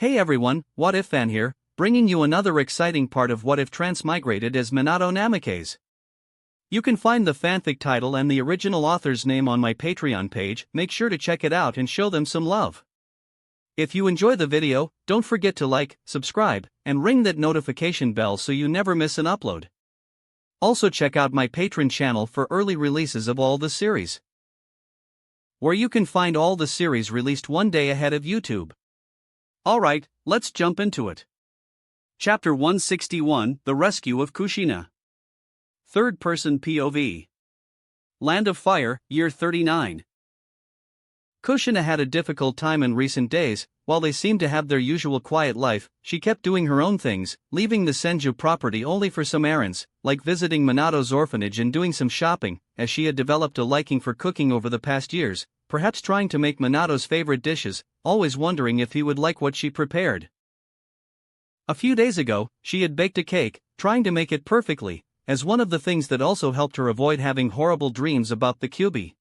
Hey everyone, What If Fan here, bringing you another exciting part of What If Transmigrated as Minato Namikaze. You can find the fanfic title and the original author's name on my Patreon page. Make sure to check it out and show them some love. If you enjoy the video, don't forget to like, subscribe, and ring that notification bell so you never miss an upload. Also check out my Patreon channel for early releases of all the series, where you can find all the series released one day ahead of YouTube. Alright, let's jump into it. Chapter 161, The Rescue of Kushina. Third Person POV. Land of Fire, Year 39. Kushina had a difficult time in recent days. While they seemed to have their usual quiet life, she kept doing her own things, leaving the Senju property only for some errands, like visiting Minato's orphanage and doing some shopping, as she had developed a liking for cooking over the past years, perhaps trying to make Minato's favorite dishes, always wondering if he would like what she prepared. A few days ago, she had baked a cake, trying to make it perfectly, as one of the things that also helped her avoid having horrible dreams about the Kyuubi.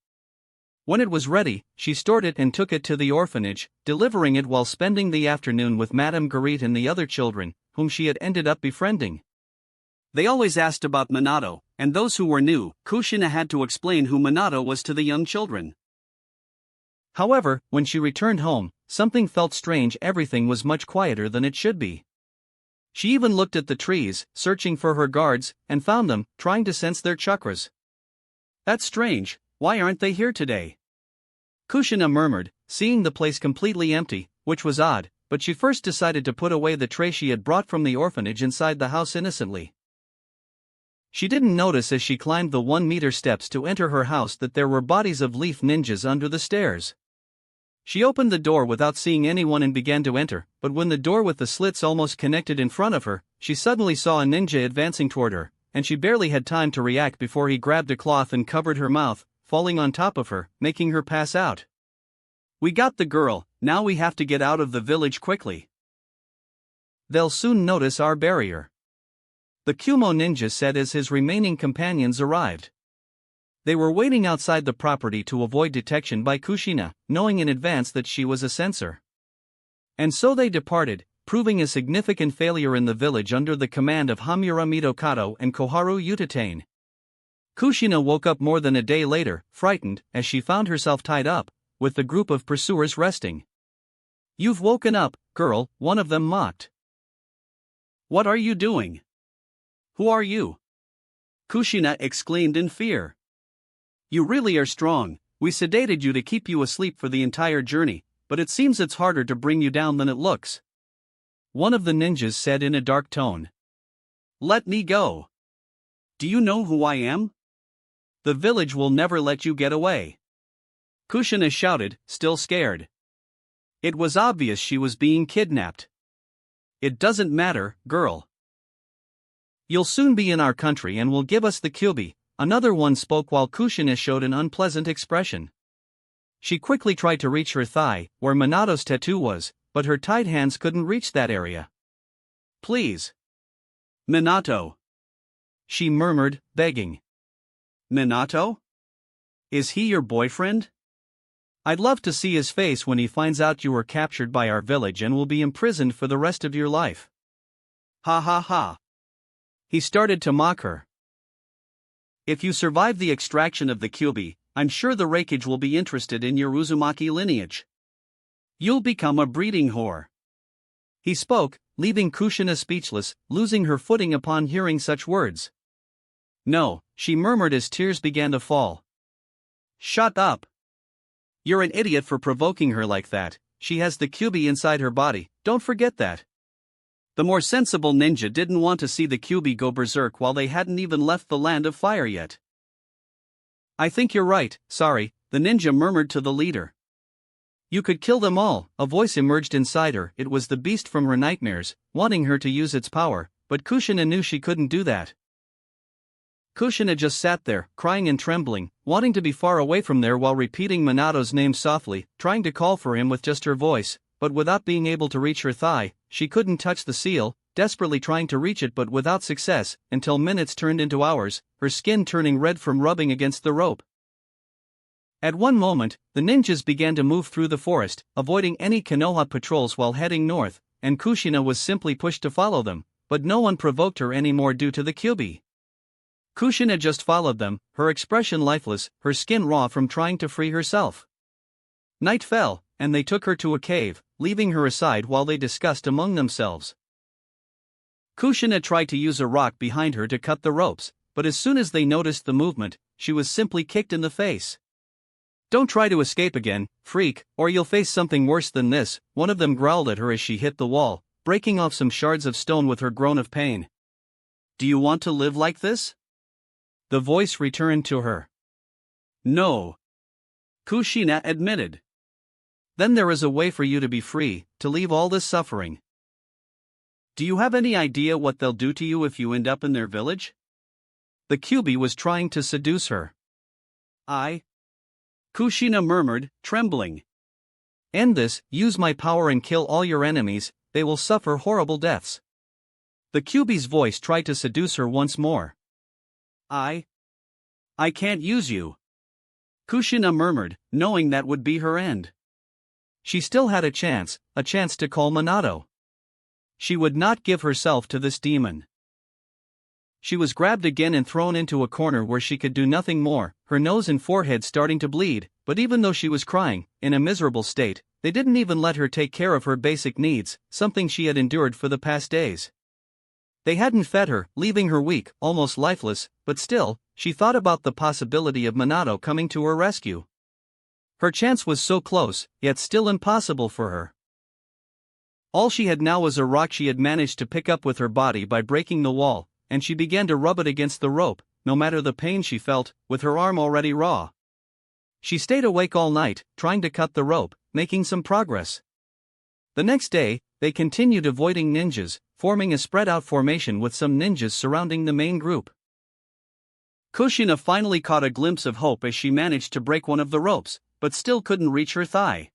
When it was ready, she stored it and took it to the orphanage, delivering it while spending the afternoon with Madame Guerite and the other children, whom she had ended up befriending. They always asked about Minato, and those who were new, Kushina had to explain who Minato was to the young children. However, when she returned home, something felt strange. Everything was much quieter than it should be. She even looked at the trees, searching for her guards, and found them, trying to sense their chakras. That's strange, why aren't they here today? Kushina murmured, seeing the place completely empty, which was odd, but she first decided to put away the tray she had brought from the orphanage inside the house innocently. She didn't notice as she climbed the 1-meter steps to enter her house that there were bodies of leaf ninjas under the stairs. She opened the door without seeing anyone and began to enter, but when the door with the slits almost connected in front of her, she suddenly saw a ninja advancing toward her, and she barely had time to react before he grabbed a cloth and covered her mouth, falling on top of her, making her pass out. We got the girl, now we have to get out of the village quickly. They'll soon notice our barrier, the Kumo ninja said as his remaining companions arrived. They were waiting outside the property to avoid detection by Kushina, knowing in advance that she was a censor. And so they departed, proving a significant failure in the village under the command of Hamura Mitokado and Koharu Utatane. Kushina woke up more than a day later, frightened, as she found herself tied up, with the group of pursuers resting. You've woken up, girl, one of them mocked. What are you doing? Who are you? Kushina exclaimed in fear. You really are strong. We sedated you to keep you asleep for the entire journey, but it seems it's harder to bring you down than it looks. One of the ninjas said in a dark tone. Let me go. Do you know who I am? The village will never let you get away. Kushina shouted, still scared. It was obvious she was being kidnapped. It doesn't matter, girl. You'll soon be in our country and will give us the Kyuubi. Another one spoke while Kushina showed an unpleasant expression. She quickly tried to reach her thigh, where Minato's tattoo was, but her tied hands couldn't reach that area. Please. Minato. She murmured, begging. Minato? Is he your boyfriend? I'd love to see his face when he finds out you were captured by our village and will be imprisoned for the rest of your life. Ha ha ha. He started to mock her. If you survive the extraction of the Kyuubi, I'm sure the Raikage will be interested in your Uzumaki lineage. You'll become a breeding whore. He spoke, leaving Kushina speechless, losing her footing upon hearing such words. No, she murmured as tears began to fall. Shut up. You're an idiot for provoking her like that. She has the Kyuubi inside her body, don't forget that. The more sensible ninja didn't want to see the Kyuubi go berserk while they hadn't even left the land of fire yet. I think you're right, sorry, the ninja murmured to the leader. You could kill them all, a voice emerged inside her. It was the beast from her nightmares, wanting her to use its power, but Kushina knew she couldn't do that. Kushina just sat there, crying and trembling, wanting to be far away from there while repeating Minato's name softly, trying to call for him with just her voice, but without being able to reach her thigh. She couldn't touch the seal, desperately trying to reach it but without success, until minutes turned into hours, her skin turning red from rubbing against the rope. At one moment, the ninjas began to move through the forest, avoiding any Konoha patrols while heading north, and Kushina was simply pushed to follow them, but no one provoked her anymore due to the Kyuubi. Kushina just followed them, her expression lifeless, her skin raw from trying to free herself. Night fell, and they took her to a cave, leaving her aside while they discussed among themselves. Kushina tried to use a rock behind her to cut the ropes, but as soon as they noticed the movement, she was simply kicked in the face. "Don't try to escape again, freak, or you'll face something worse than this," one of them growled at her as she hit the wall, breaking off some shards of stone with her groan of pain. "Do you want to live like this?" The voice returned to her. "No," Kushina admitted. "Then there is a way for you to be free, to leave all this suffering. Do you have any idea what they'll do to you if you end up in their village?" The Kyuubi was trying to seduce her. Kushina murmured, trembling. "End this, use my power and kill all your enemies, they will suffer horrible deaths." The Kyuubi's voice tried to seduce her once more. I can't use you," Kushina murmured, knowing that would be her end. She still had a chance to call Minato. She would not give herself to this demon. She was grabbed again and thrown into a corner where she could do nothing more, her nose and forehead starting to bleed, but even though she was crying, in a miserable state, they didn't even let her take care of her basic needs, something she had endured for the past days. They hadn't fed her, leaving her weak, almost lifeless, but still, she thought about the possibility of Minato coming to her rescue. Her chance was so close, yet still impossible for her. All she had now was a rock she had managed to pick up with her body by breaking the wall, and she began to rub it against the rope, no matter the pain she felt, with her arm already raw. She stayed awake all night, trying to cut the rope, making some progress. The next day, they continued avoiding ninjas, forming a spread-out formation with some ninjas surrounding the main group. Kushina finally caught a glimpse of hope as she managed to break one of the ropes, but still couldn't reach her thigh.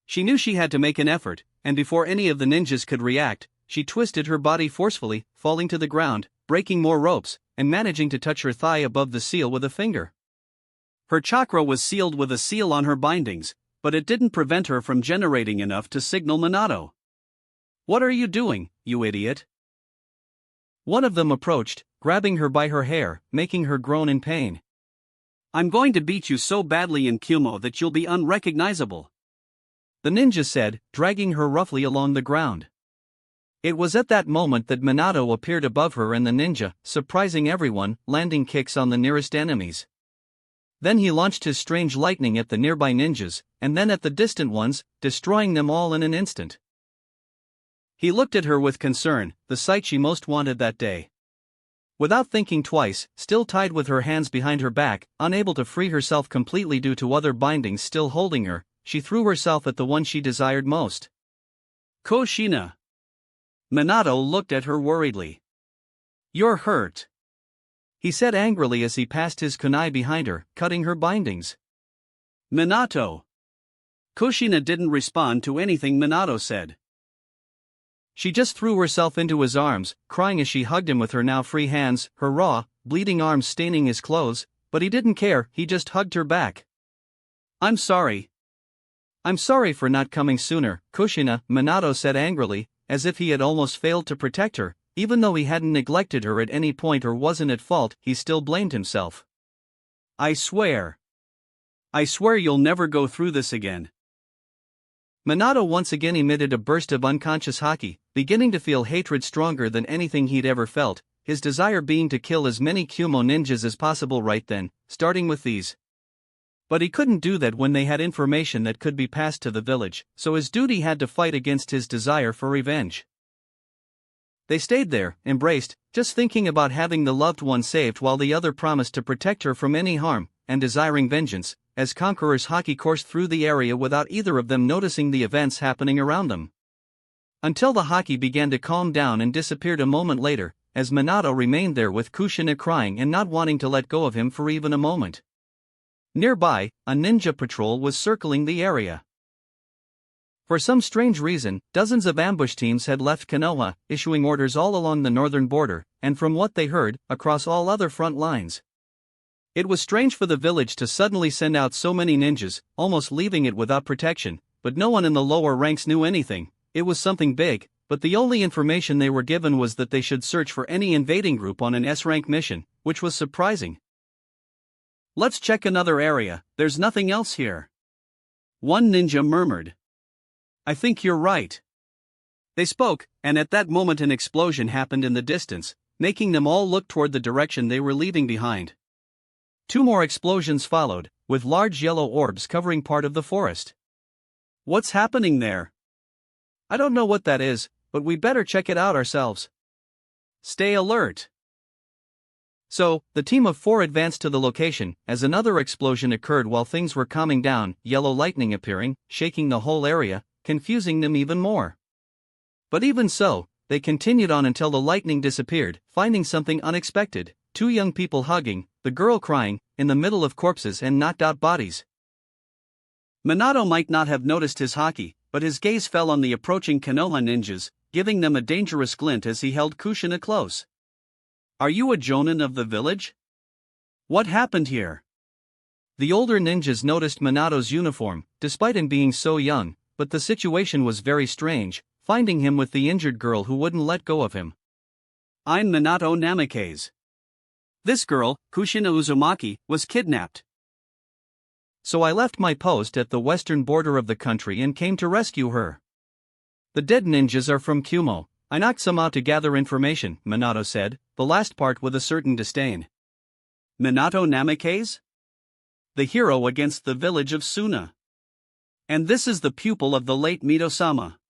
She knew she had to make an effort, and before any of the ninjas could react, she twisted her body forcefully, falling to the ground, breaking more ropes, and managing to touch her thigh above the seal with a finger. Her chakra was sealed with a seal on her bindings, but it didn't prevent her from generating enough to signal Minato. "What are you doing, you idiot?" One of them approached, grabbing her by her hair, making her groan in pain. "I'm going to beat you so badly in Kyumo that you'll be unrecognizable," the ninja said, dragging her roughly along the ground. It was at that moment that Minato appeared above her and the ninja, surprising everyone, landing kicks on the nearest enemies. Then he launched his strange lightning at the nearby ninjas, and then at the distant ones, destroying them all in an instant. He looked at her with concern, the sight she most wanted that day. Without thinking twice, still tied with her hands behind her back, unable to free herself completely due to other bindings still holding her, she threw herself at the one she desired most. "Kushina." Minato looked at her worriedly. "You're hurt," he said angrily as he passed his kunai behind her, cutting her bindings. "Minato." Kushina didn't respond to anything Minato said. She just threw herself into his arms, crying as she hugged him with her now free hands, her raw, bleeding arms staining his clothes, but he didn't care, he just hugged her back. "I'm sorry. I'm sorry for not coming sooner, Kushina," Minato said angrily, as if he had almost failed to protect her, even though he hadn't neglected her at any point or wasn't at fault, he still blamed himself. I swear you'll never go through this again." Minato once again emitted a burst of unconscious haki, beginning to feel hatred stronger than anything he'd ever felt, his desire being to kill as many Kyuumo ninjas as possible right then, starting with these. But he couldn't do that when they had information that could be passed to the village, so his duty had to fight against his desire for revenge. They stayed there, embraced, just thinking about having the loved one saved while the other promised to protect her from any harm, and desiring vengeance, as conquerors haki coursed through the area without either of them noticing the events happening around them. Until the haki began to calm down and disappeared a moment later, as Minato remained there with Kushina crying and not wanting to let go of him for even a moment. Nearby, a ninja patrol was circling the area. For some strange reason, dozens of ambush teams had left Konoha, issuing orders all along the northern border, and from what they heard, across all other front lines. It was strange for the village to suddenly send out so many ninjas, almost leaving it without protection, but no one in the lower ranks knew anything. it was something big, but the only information they were given was that they should search for any invading group on an S-rank mission, which was surprising. "Let's check another area, there's nothing else here," one ninja murmured. "I think you're right." They spoke, and at that moment an explosion happened in the distance, making them all look toward the direction they were leaving behind. 2 more explosions followed, with large yellow orbs covering part of the forest. "What's happening there?" "I don't know what that is, but we better check it out ourselves." "Stay alert." So, the team of 4 advanced to the location, as another explosion occurred while things were calming down, yellow lightning appearing, shaking the whole area, confusing them even more. But even so, they continued on until the lightning disappeared, finding something unexpected: 2 young people hugging, the girl crying, in the middle of corpses and knocked out bodies. Minato might not have noticed his haki, but his gaze fell on the approaching Konoha ninjas, giving them a dangerous glint as he held Kushina close. "Are you a jonin of the village? What happened here?" The older ninjas noticed Minato's uniform, despite him being so young, but the situation was very strange, finding him with the injured girl who wouldn't let go of him. "I'm Minato Namikaze. This girl, Kushina Uzumaki, was kidnapped. So I left my post at the western border of the country and came to rescue her. The dead ninjas are from Kumo. I knocked some out to gather information," Minato said, the last part with a certain disdain. "Minato Namikaze? The hero against the village of Suna. And this is the pupil of the late Mito-sama."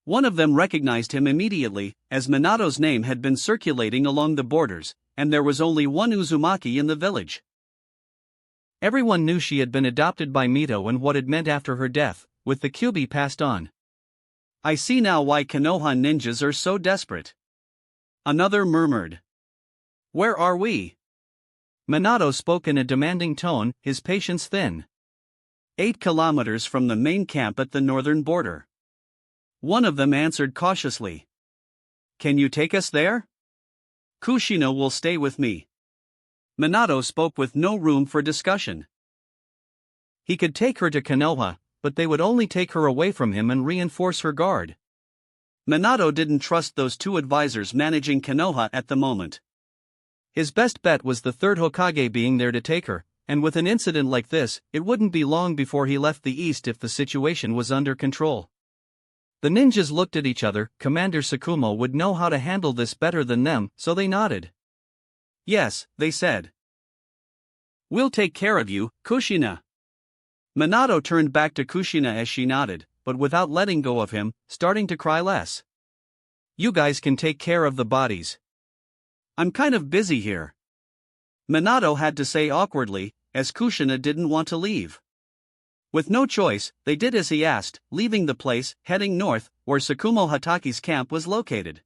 One of them recognized him immediately, as Minato's name had been circulating along the borders, and there was only one Uzumaki in the village. Everyone knew she had been adopted by Mito and what it meant after her death, with the Kyuubi passed on. "I see now why Konoha ninjas are so desperate," another murmured. "Where are we?" Minato spoke in a demanding tone, his patience thin. 8 kilometers from the main camp at the northern border." One of them answered cautiously. "Can you take us there?" "Kushina will stay with me." Minato spoke with no room for discussion. He could take her to Konoha, but they would only take her away from him and reinforce her guard. Minato didn't trust those 2 advisors managing Konoha at the moment. His best bet was the 3rd Hokage being there to take her, and with an incident like this, it wouldn't be long before he left the east if the situation was under control. The ninjas looked at each other. Commander Tsukumo would know how to handle this better than them, so they nodded. "Yes," they said. "We'll take care of you, Kushina." Minato turned back to Kushina as she nodded, but without letting go of him, starting to cry less. "You guys can take care of the bodies. I'm kind of busy here," Minato had to say awkwardly, as Kushina didn't want to leave. With no choice, they did as he asked, leaving the place, heading north, where Tsukumo Hataki's camp was located.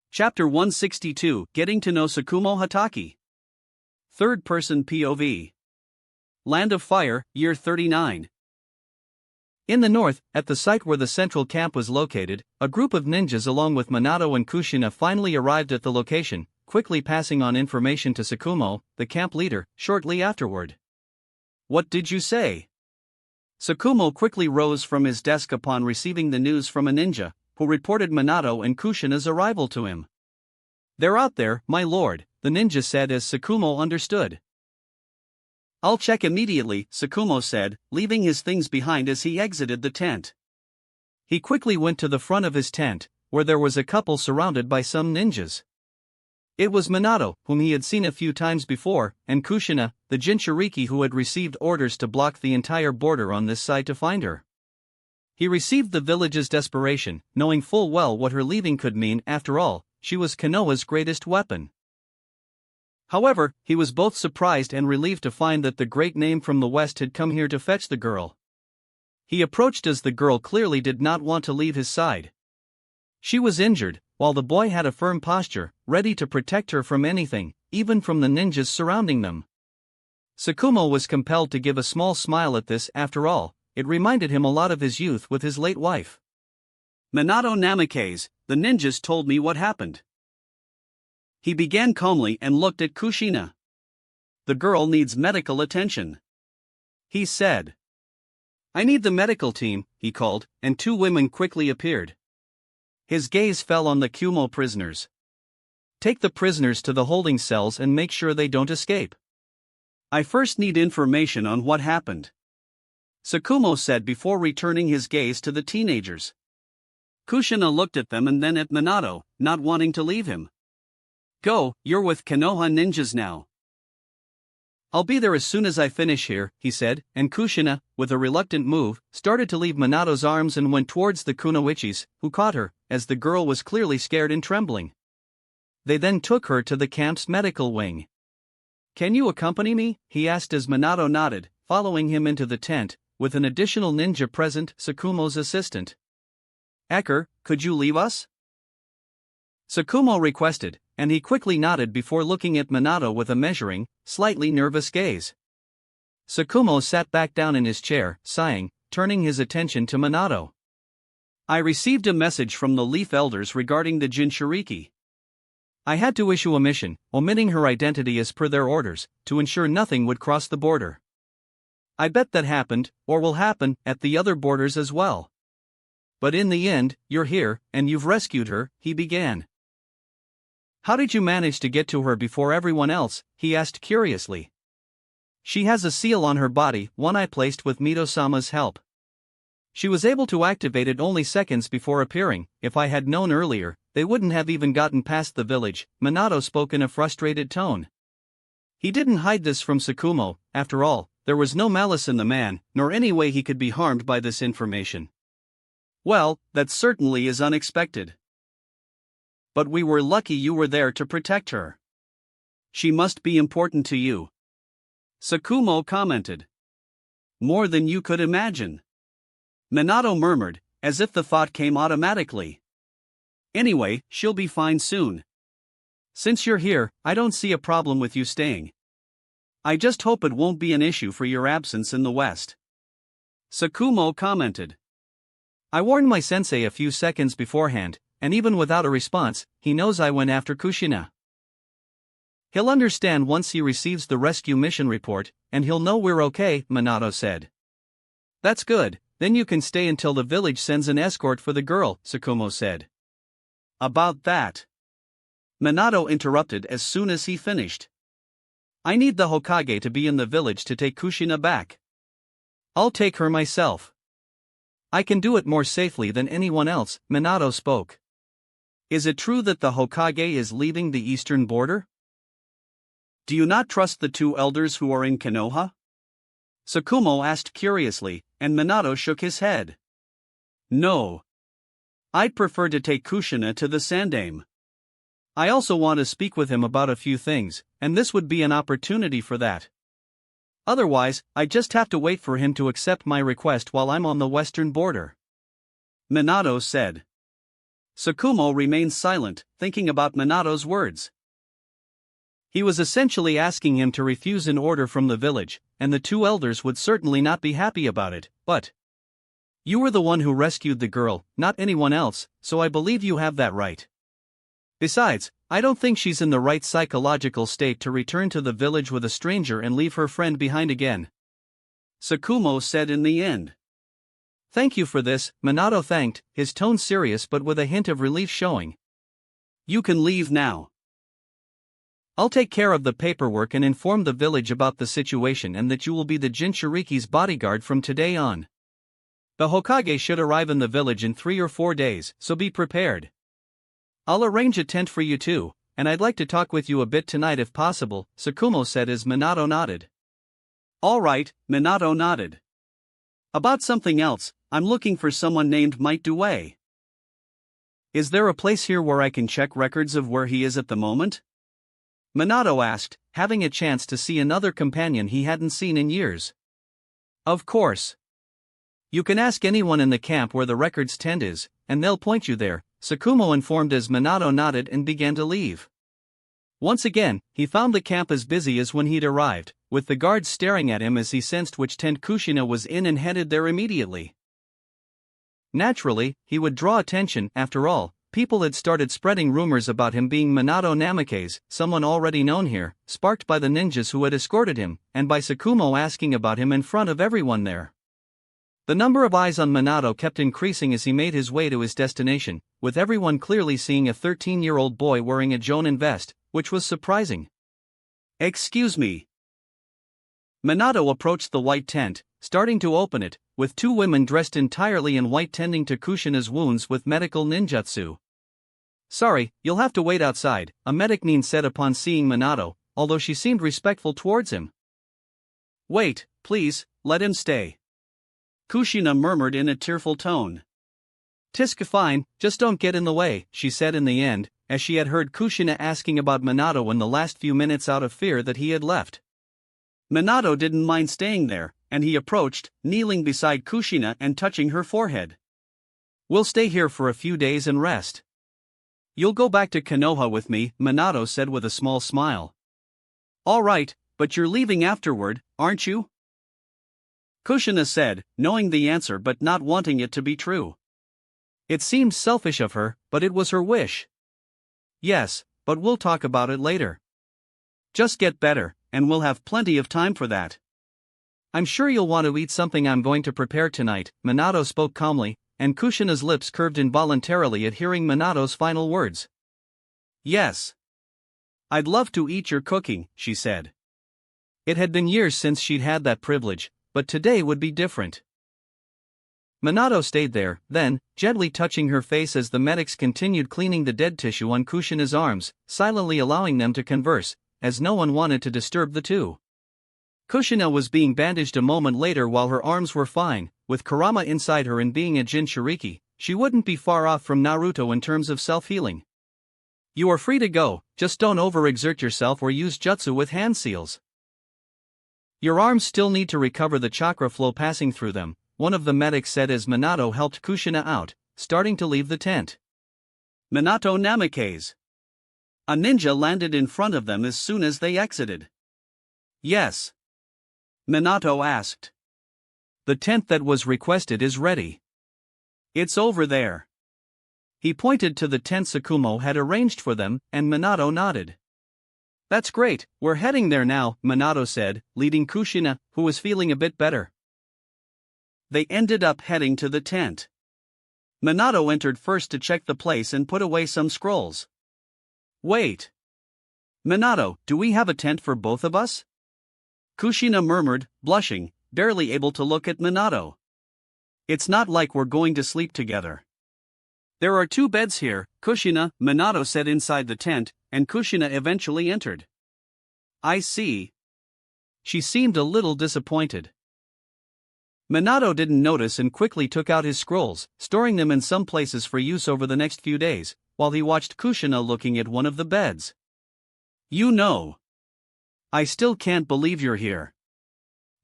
Chapter 162, Getting to know Tsukumo Hataki. Third-person POV. Land of Fire, Year 39. In the north, at the site where the central camp was located, a group of ninjas along with Minato and Kushina finally arrived at the location, quickly passing on information to Tsukumo, the camp leader, shortly afterward. "What did you say?" Tsukumo quickly rose from his desk upon receiving the news from a ninja, who reported Minato and Kushina's arrival to him. "They're out there, my lord," the ninja said as Tsukumo understood. "I'll check immediately," Tsukumo said, leaving his things behind as he exited the tent. He quickly went to the front of his tent, where there was a couple surrounded by some ninjas. It was Minato, whom he had seen a few times before, and Kushina, the Jinchuriki who had received orders to block the entire border on this side to find her. He received the village's desperation, knowing full well what her leaving could mean. After all, she was Konoha's greatest weapon. However, he was both surprised and relieved to find that the great name from the west had come here to fetch the girl. He approached as the girl clearly did not want to leave his side. She was injured, while the boy had a firm posture, ready to protect her from anything, even from the ninjas surrounding them. Tsukumo was compelled to give a small smile at this. After all, it reminded him a lot of his youth with his late wife. "Minato Namikaze, the ninjas told me what happened." He began calmly and looked at Kushina. "The girl needs medical attention," he said. "I need the medical team," he called, and two women quickly appeared. His gaze fell on the Kumo prisoners. Take the prisoners to the holding cells and make sure they don't escape. I first need information on what happened, Tsukumo said before returning his gaze to the teenagers. Kushina looked at them and then at Minato, not wanting to leave him. Go, you're with Konoha ninjas now. I'll be there as soon as I finish here, he said, and Kushina, with a reluctant move, started to leave Minato's arms and went towards the kunoichis, who caught her, as the girl was clearly scared and trembling. They then took her to the camp's medical wing. Can you accompany me? He asked as Minato nodded, following him into the tent, with an additional ninja present, Tsukumo's assistant. Ecker, could you leave us? Tsukumo requested, and he quickly nodded before looking at Minato with a measuring, slightly nervous gaze. Tsukumo sat back down in his chair, sighing, turning his attention to Minato. I received a message from the Leaf Elders regarding the Jinchuriki. I had to issue a mission, omitting her identity as per their orders, to ensure nothing would cross the border. I bet that happened, or will happen, at the other borders as well. But in the end, you're here, and you've rescued her, he began. How did you manage to get to her before everyone else? He asked curiously. She has a seal on her body, one I placed with Mito-sama's help. She was able to activate it only seconds before appearing. If I had known earlier, they wouldn't have even gotten past the village, Minato spoke in a frustrated tone. He didn't hide this from Tsukumo. After all, there was no malice in the man, nor any way he could be harmed by this information. Well, that certainly is unexpected. But we were lucky you were there to protect her. She must be important to you, Tsukumo commented. More than you could imagine, Minato murmured, as if the thought came automatically. Anyway, she'll be fine soon. Since you're here, I don't see a problem with you staying. I just hope it won't be an issue for your absence in the West, Tsukumo commented. I warned my sensei a few seconds beforehand, and even without a response, he knows I went after Kushina. He'll understand once he receives the rescue mission report, and he'll know we're okay, Minato said. That's good, then you can stay until the village sends an escort for the girl, Tsukumo said. About that, Minato interrupted as soon as he finished. I need the Hokage to be in the village to take Kushina back. I'll take her myself. I can do it more safely than anyone else, Minato spoke. Is it true that the Hokage is leaving the eastern border? Do you not trust the two elders who are in Konoha? Tsukumo asked curiously, and Minato shook his head. No. I'd prefer to take Kushina to the Sandaime. I also want to speak with him about a few things, and this would be an opportunity for that. Otherwise, I just have to wait for him to accept my request while I'm on the western border, Minato said. Tsukumo remained silent, thinking about Minato's words. He was essentially asking him to refuse an order from the village, and the two elders would certainly not be happy about it, but you were the one who rescued the girl, not anyone else, so I believe you have that right. Besides, I don't think she's in the right psychological state to return to the village with a stranger and leave her friend behind again, Tsukumo said in the end. Thank you for this, Minato thanked, his tone serious but with a hint of relief showing. You can leave now. I'll take care of the paperwork and inform the village about the situation and that you will be the Jinchuriki's bodyguard from today on. The Hokage should arrive in the village in 3 or 4 days, so be prepared. I'll arrange a tent for you too, and I'd like to talk with you a bit tonight if possible, Tsukumo said as Minato nodded. All right, Minato nodded. About something else, I'm looking for someone named Might Due. Is there a place here where I can check records of where he is at the moment? Minato asked, having a chance to see another companion he hadn't seen in years. Of course. You can ask anyone in the camp where the records tent is, and they'll point you there, Tsukumo informed as Minato nodded and began to leave. Once again, he found the camp as busy as when he'd arrived, with the guards staring at him as he sensed which tent Kushina was in and headed there immediately. Naturally, he would draw attention. After all, people had started spreading rumors about him being Minato Namikaze, someone already known here, sparked by the ninjas who had escorted him, and by Tsukumo asking about him in front of everyone there. The number of eyes on Minato kept increasing as he made his way to his destination, with everyone clearly seeing a 13-year-old boy wearing a Jonin vest, which was surprising. "Excuse me." Minato approached the white tent, starting to open it, with two women dressed entirely in white tending to Kushina's wounds with medical ninjutsu. "Sorry, you'll have to wait outside," a medic nin said upon seeing Minato, although she seemed respectful towards him. "Wait, please, let him stay," Kushina murmured in a tearful tone. "'Tisk fine, just don't get in the way," she said in the end, as she had heard Kushina asking about Minato in the last few minutes out of fear that he had left. Minato didn't mind staying there, and he approached, kneeling beside Kushina and touching her forehead. "We'll stay here for a few days and rest. You'll go back to Konoha with me," Minato said with a small smile. "All right, but you're leaving afterward, aren't you?" Kushina said, knowing the answer but not wanting it to be true. It seemed selfish of her, but it was her wish. "Yes, but we'll talk about it later. Just get better, and we'll have plenty of time for that. I'm sure you'll want to eat something I'm going to prepare tonight," Minato spoke calmly, and Kushina's lips curved involuntarily at hearing Minato's final words. "Yes. I'd love to eat your cooking," she said. It had been years since she'd had that privilege, but today would be different. Minato stayed there, then, gently touching her face as the medics continued cleaning the dead tissue on Kushina's arms, silently allowing them to converse, as no one wanted to disturb the two. Kushina was being bandaged a moment later while her arms were fine, with Kurama inside her and being a Jinchuriki, she wouldn't be far off from Naruto in terms of self-healing. "You are free to go, just don't overexert yourself or use jutsu with hand seals. Your arms still need to recover the chakra flow passing through them," one of the medics said as Minato helped Kushina out, starting to leave the tent. Minato Namikaze. A ninja landed in front of them as soon as they exited. "Yes?" Minato asked. "The tent that was requested is ready. It's over there." He pointed to the tent Tsukumo had arranged for them, and Minato nodded. "That's great, we're heading there now," Minato said, leading Kushina, who was feeling a bit better. They ended up heading to the tent. Minato entered first to check the place and put away some scrolls. "Wait. Minato, do we have a tent for both of us?" Kushina murmured, blushing, barely able to look at Minato. "It's not like we're going to sleep together." "There are 2 beds here, Kushina," Minato said inside the tent, and Kushina eventually entered. "I see." She seemed a little disappointed. Minato didn't notice and quickly took out his scrolls, storing them in some places for use over the next few days, while he watched Kushina looking at one of the beds. "You know. I still can't believe you're here,"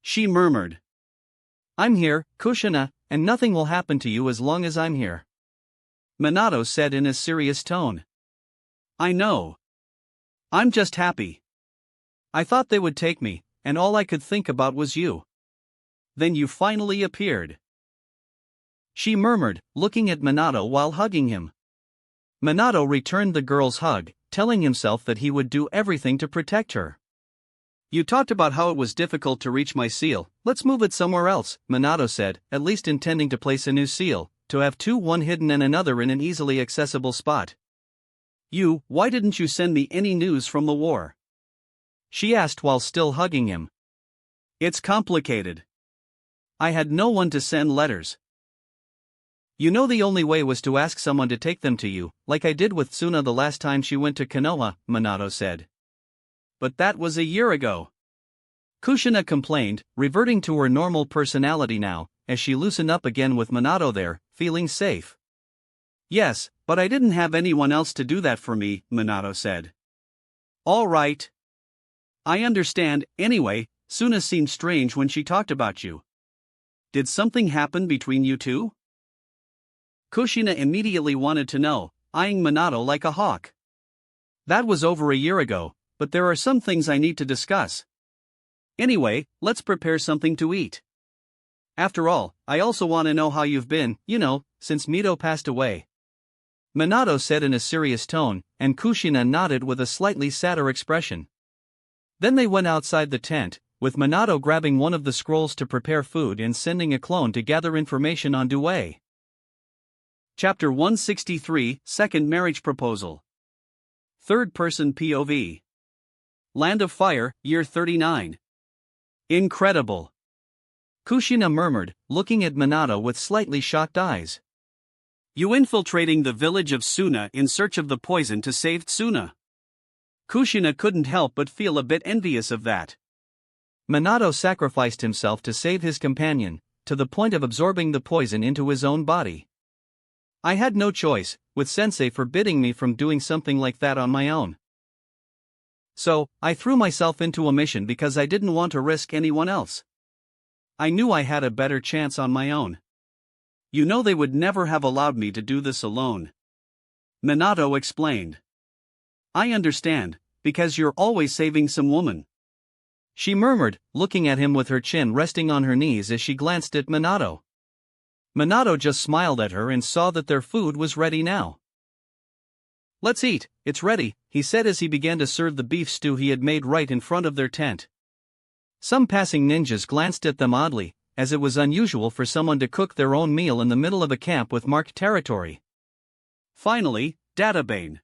she murmured. "I'm here, Kushina, and nothing will happen to you as long as I'm here," Minato said in a serious tone. "I know. I'm just happy. I thought they would take me, and all I could think about was you. Then you finally appeared," she murmured, looking at Minato while hugging him. Minato returned the girl's hug, telling himself that he would do everything to protect her. "You talked about how it was difficult to reach my seal, let's move it somewhere else," Minato said, at least intending to place a new seal, to have 2, one hidden and another in an easily accessible spot. Why didn't you send me any news from the war?" she asked while still hugging him. "It's complicated. I had no one to send letters. You know the only way was to ask someone to take them to you, like I did with Tsuna the last time she went to Konoha," Minato said. "But that was a year ago," Kushina complained, reverting to her normal personality now, as she loosened up again with Minato there, feeling safe. "Yes, but I didn't have anyone else to do that for me," Minato said. "All right. I understand. Anyway, Tsuna seemed strange when she talked about you. Did something happen between you two?" Kushina immediately wanted to know, eyeing Minato like a hawk. "That was over a year ago, but there are some things I need to discuss. Anyway, let's prepare something to eat. After all, I also want to know how you've been, since Mito passed away," Minato said in a serious tone, and Kushina nodded with a slightly sadder expression. Then they went outside the tent, with Minato grabbing one of the scrolls to prepare food and sending a clone to gather information on Due. Chapter 163, Second Marriage Proposal. Third Person POV. Land of Fire, Year 39. Incredible! Kushina murmured, looking at Minato with slightly shocked eyes. You infiltrating the village of Suna in search of the poison to save Tsuna. Kushina couldn't help but feel a bit envious of that. Minato sacrificed himself to save his companion, to the point of absorbing the poison into his own body. I had no choice, with Sensei forbidding me from doing something like that on my own. So, I threw myself into a mission because I didn't want to risk anyone else. I knew I had a better chance on my own. You know they would never have allowed me to do this alone. Minato explained. I understand, because you're always saving some woman. She murmured, looking at him with her chin resting on her knees as she glanced at Minato. Minato just smiled at her and saw that their food was ready now. Let's eat, it's ready, he said as he began to serve the beef stew he had made right in front of their tent. Some passing ninjas glanced at them oddly, as it was unusual for someone to cook their own meal in the middle of a camp with marked territory. Finally, Databane.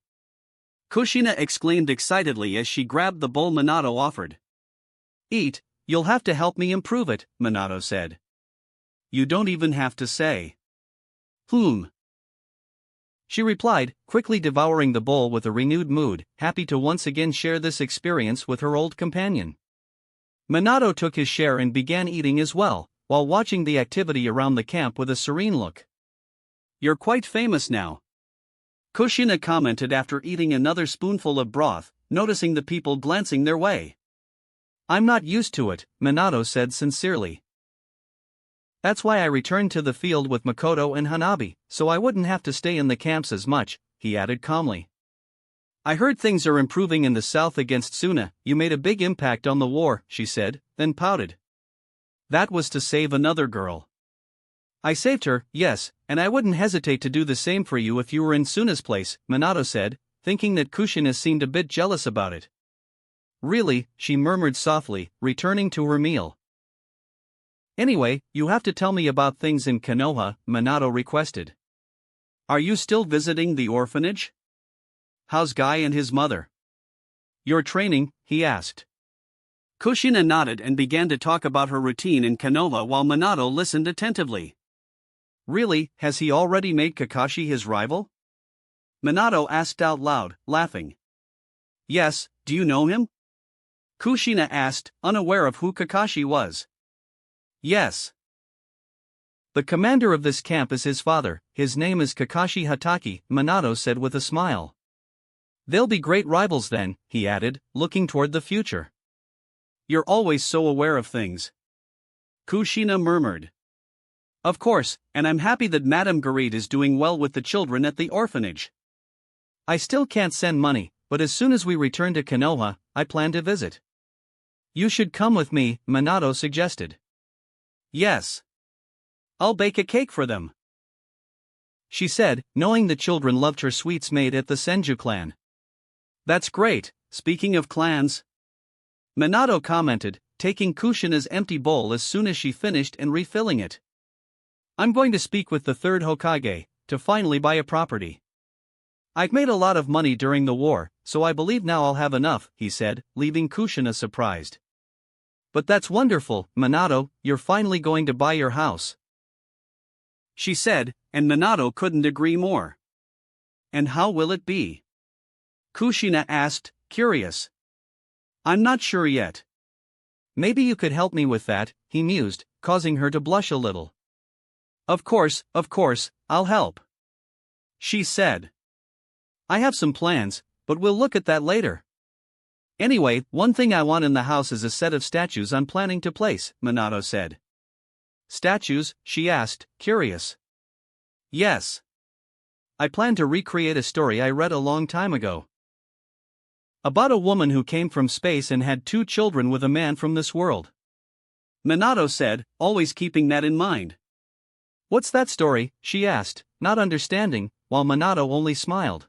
Kushina exclaimed excitedly as she grabbed the bowl Minato offered. Eat, you'll have to help me improve it, Minato said. You don't even have to say. She replied, quickly devouring the bowl with a renewed mood, happy to once again share this experience with her old companion. Minato took his share and began eating as well, while watching the activity around the camp with a serene look. You're quite famous now. Kushina commented after eating another spoonful of broth, noticing the people glancing their way. I'm not used to it, Minato said sincerely. That's why I returned to the field with Makoto and Hanabi, so I wouldn't have to stay in the camps as much, he added calmly. I heard things are improving in the south against Tsuna. You made a big impact on the war, she said, then pouted. That was to save another girl. I saved her, yes, and I wouldn't hesitate to do the same for you if you were in Tsuna's place, Minato said, thinking that Kushina seemed a bit jealous about it. Really, she murmured softly, returning to her meal. Anyway, you have to tell me about things in Konoha, Minato requested. Are you still visiting the orphanage? How's Guy and his mother? Your training, he asked. Kushina nodded and began to talk about her routine in Konoha while Minato listened attentively. Really, has he already made Kakashi his rival? Minato asked out loud, laughing. Yes, do you know him? Kushina asked, unaware of who Kakashi was. Yes. The commander of this camp is his father, his name is Kakashi Hatake, Minato said with a smile. They'll be great rivals then, he added, looking toward the future. You're always so aware of things. Kushina murmured. Of course, and I'm happy that Madame Garide is doing well with the children at the orphanage. I still can't send money, but as soon as we return to Konoha, I plan to visit. You should come with me, Minato suggested. Yes. I'll bake a cake for them, she said, knowing the children loved her sweets made at the Senju clan. That's great, speaking of clans. Minato commented, taking Kushina's empty bowl as soon as she finished and refilling it. I'm going to speak with the third Hokage, to finally buy a property. I've made a lot of money during the war, so I believe now I'll have enough, he said, leaving Kushina surprised. But that's wonderful, Minato, you're finally going to buy your house, she said, and Minato couldn't agree more. And how will it be? Kushina asked, curious. I'm not sure yet. Maybe you could help me with that, he mused, causing her to blush a little. Of course, I'll help, she said. I have some plans, but we'll look at that later. Anyway, one thing I want in the house is a set of statues I'm planning to place, Minato said. Statues? She asked, curious. Yes. I plan to recreate a story I read a long time ago. About a woman who came from space and had 2 children with a man from this world. Minato said, always keeping that in mind. What's that story? She asked, not understanding, while Minato only smiled.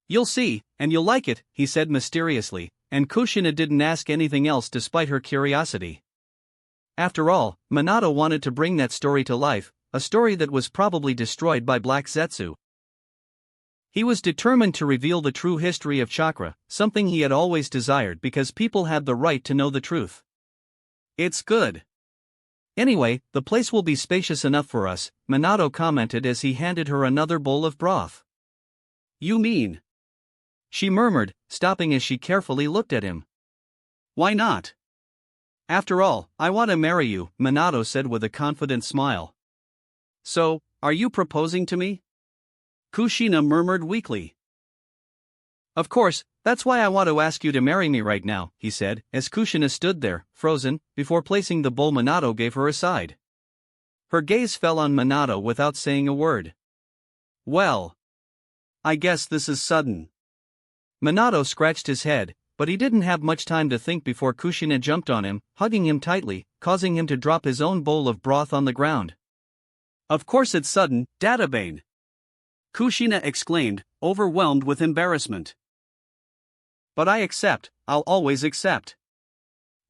You'll see, and you'll like it, he said mysteriously, and Kushina didn't ask anything else despite her curiosity. After all, Minato wanted to bring that story to life, a story that was probably destroyed by Black Zetsu. He was determined to reveal the true history of chakra, something he had always desired because people had the right to know the truth. It's good. Anyway, the place will be spacious enough for us, Minato commented as he handed her another bowl of broth. You mean? She murmured, stopping as she carefully looked at him. Why not? After all, I want to marry you, Minato said with a confident smile. So, are you proposing to me? Kushina murmured weakly. Of course, that's why I want to ask you to marry me right now, he said, as Kushina stood there, frozen, before placing the bowl Minato gave her aside. Her gaze fell on Minato without saying a word. Well, I guess this is sudden. Minato scratched his head, but he didn't have much time to think before Kushina jumped on him, hugging him tightly, causing him to drop his own bowl of broth on the ground. Of course it's sudden, Databane! Kushina exclaimed, overwhelmed with embarrassment. But I accept, I'll always accept.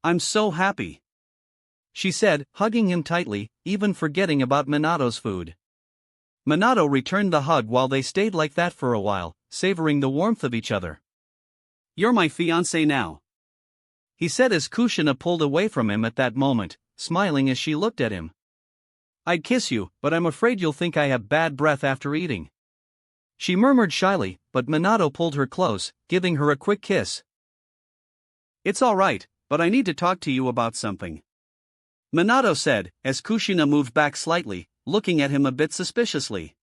I'm so happy. She said, hugging him tightly, even forgetting about Minato's food. Minato returned the hug while they stayed like that for a while, savoring the warmth of each other. You're my fiancé now, he said as Kushina pulled away from him at that moment, smiling as she looked at him. I'd kiss you, but I'm afraid you'll think I have bad breath after eating. She murmured shyly, but Minato pulled her close, giving her a quick kiss. It's all right, but I need to talk to you about something, Minato said, as Kushina moved back slightly, looking at him a bit suspiciously.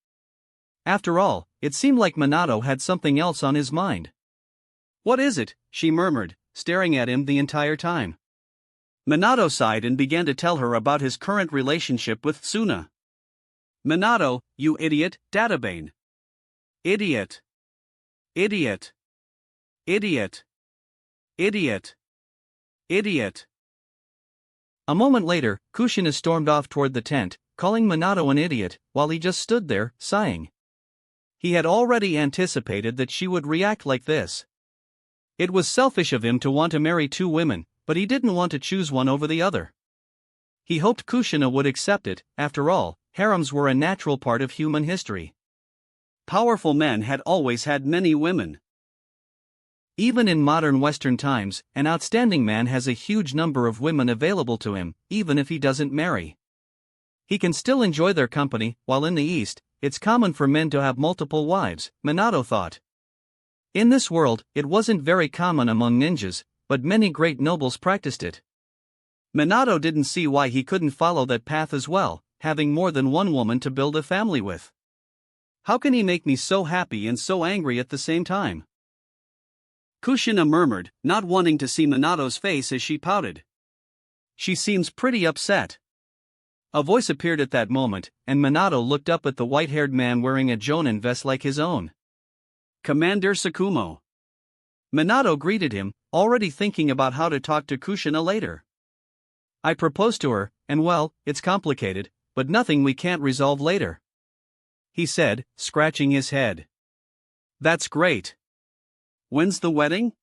After all, it seemed like Minato had something else on his mind. What is it? She murmured, staring at him the entire time. Minato sighed and began to tell her about his current relationship with Tsuna. Minato, you idiot, Databane. Idiot. Idiot. Idiot. Idiot. Idiot. A moment later, Kushina stormed off toward the tent, calling Minato an idiot, while he just stood there, sighing. He had already anticipated that she would react like this. It was selfish of him to want to marry two women, but he didn't want to choose one over the other. He hoped Kushina would accept it. After all, harems were a natural part of human history. Powerful men had always had many women. Even in modern Western times, an outstanding man has a huge number of women available to him, even if he doesn't marry. He can still enjoy their company, while in the East, it's common for men to have multiple wives, Minato thought. In this world, it wasn't very common among ninjas, but many great nobles practiced it. Minato didn't see why he couldn't follow that path as well, having more than one woman to build a family with. How can he make me so happy and so angry at the same time? Kushina murmured, not wanting to see Minato's face as she pouted. She seems pretty upset. A voice appeared at that moment, and Minato looked up at the white-haired man wearing a jonin vest like his own. Commander Tsukumo. Minato greeted him, already thinking about how to talk to Kushina later. I proposed to her, and well, it's complicated, but nothing we can't resolve later, he said, scratching his head. That's great. When's the wedding?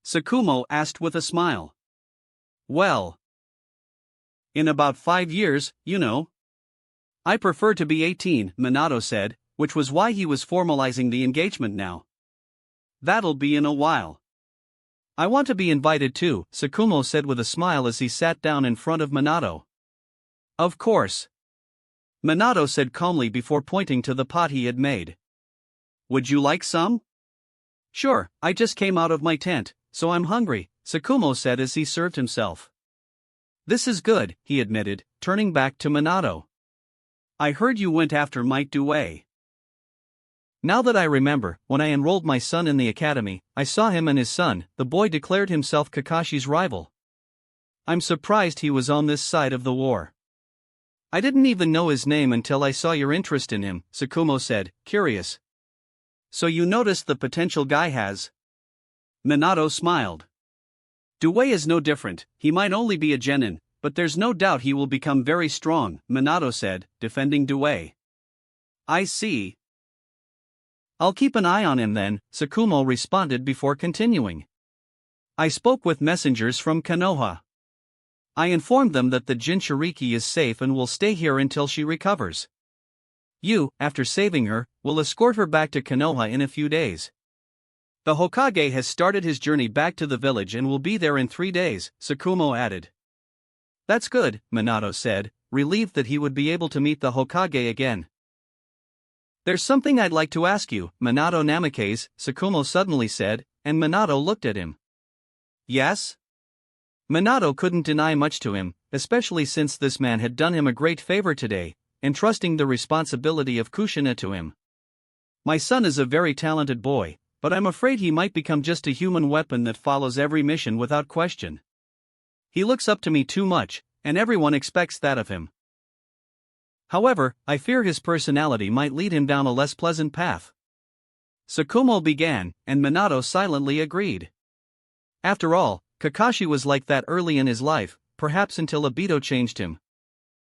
Tsukumo asked with a smile. Well, in about 5 years, you know. I prefer to be 18, Minato said, which was why he was formalizing the engagement now. That'll be in a while. I want to be invited too, Tsukumo said with a smile as he sat down in front of Minato. Of course, Minato said calmly before pointing to the pot he had made. Would you like some? Sure, I just came out of my tent, so I'm hungry, Tsukumo said as he served himself. This is good, he admitted, turning back to Minato. I heard you went after Might Due. Now that I remember, when I enrolled my son in the academy, I saw him and his son. The boy declared himself Kakashi's rival. I'm surprised he was on this side of the war. I didn't even know his name until I saw your interest in him, Tsukumo said, curious. So you noticed the potential guy has? Minato smiled. Due is no different, he might only be a genin, but there's no doubt he will become very strong, Minato said, defending Due. I see. I'll keep an eye on him then, Tsukumo responded before continuing. I spoke with messengers from Konoha. I informed them that the Jinchuriki is safe and will stay here until she recovers. You, after saving her, will escort her back to Konoha in a few days. The Hokage has started his journey back to the village and will be there in 3 days, Tsukumo added. That's good, Minato said, relieved that he would be able to meet the Hokage again. There's something I'd like to ask you, Minato Namikaze, Tsukumo suddenly said, and Minato looked at him. Yes? Minato couldn't deny much to him, especially since this man had done him a great favor today, entrusting the responsibility of Kushina to him. My son is a very talented boy, but I'm afraid he might become just a human weapon that follows every mission without question. He looks up to me too much, and everyone expects that of him. However, I fear his personality might lead him down a less pleasant path. Tsukumo began, and Minato silently agreed. After all, Kakashi was like that early in his life, perhaps until Obito changed him.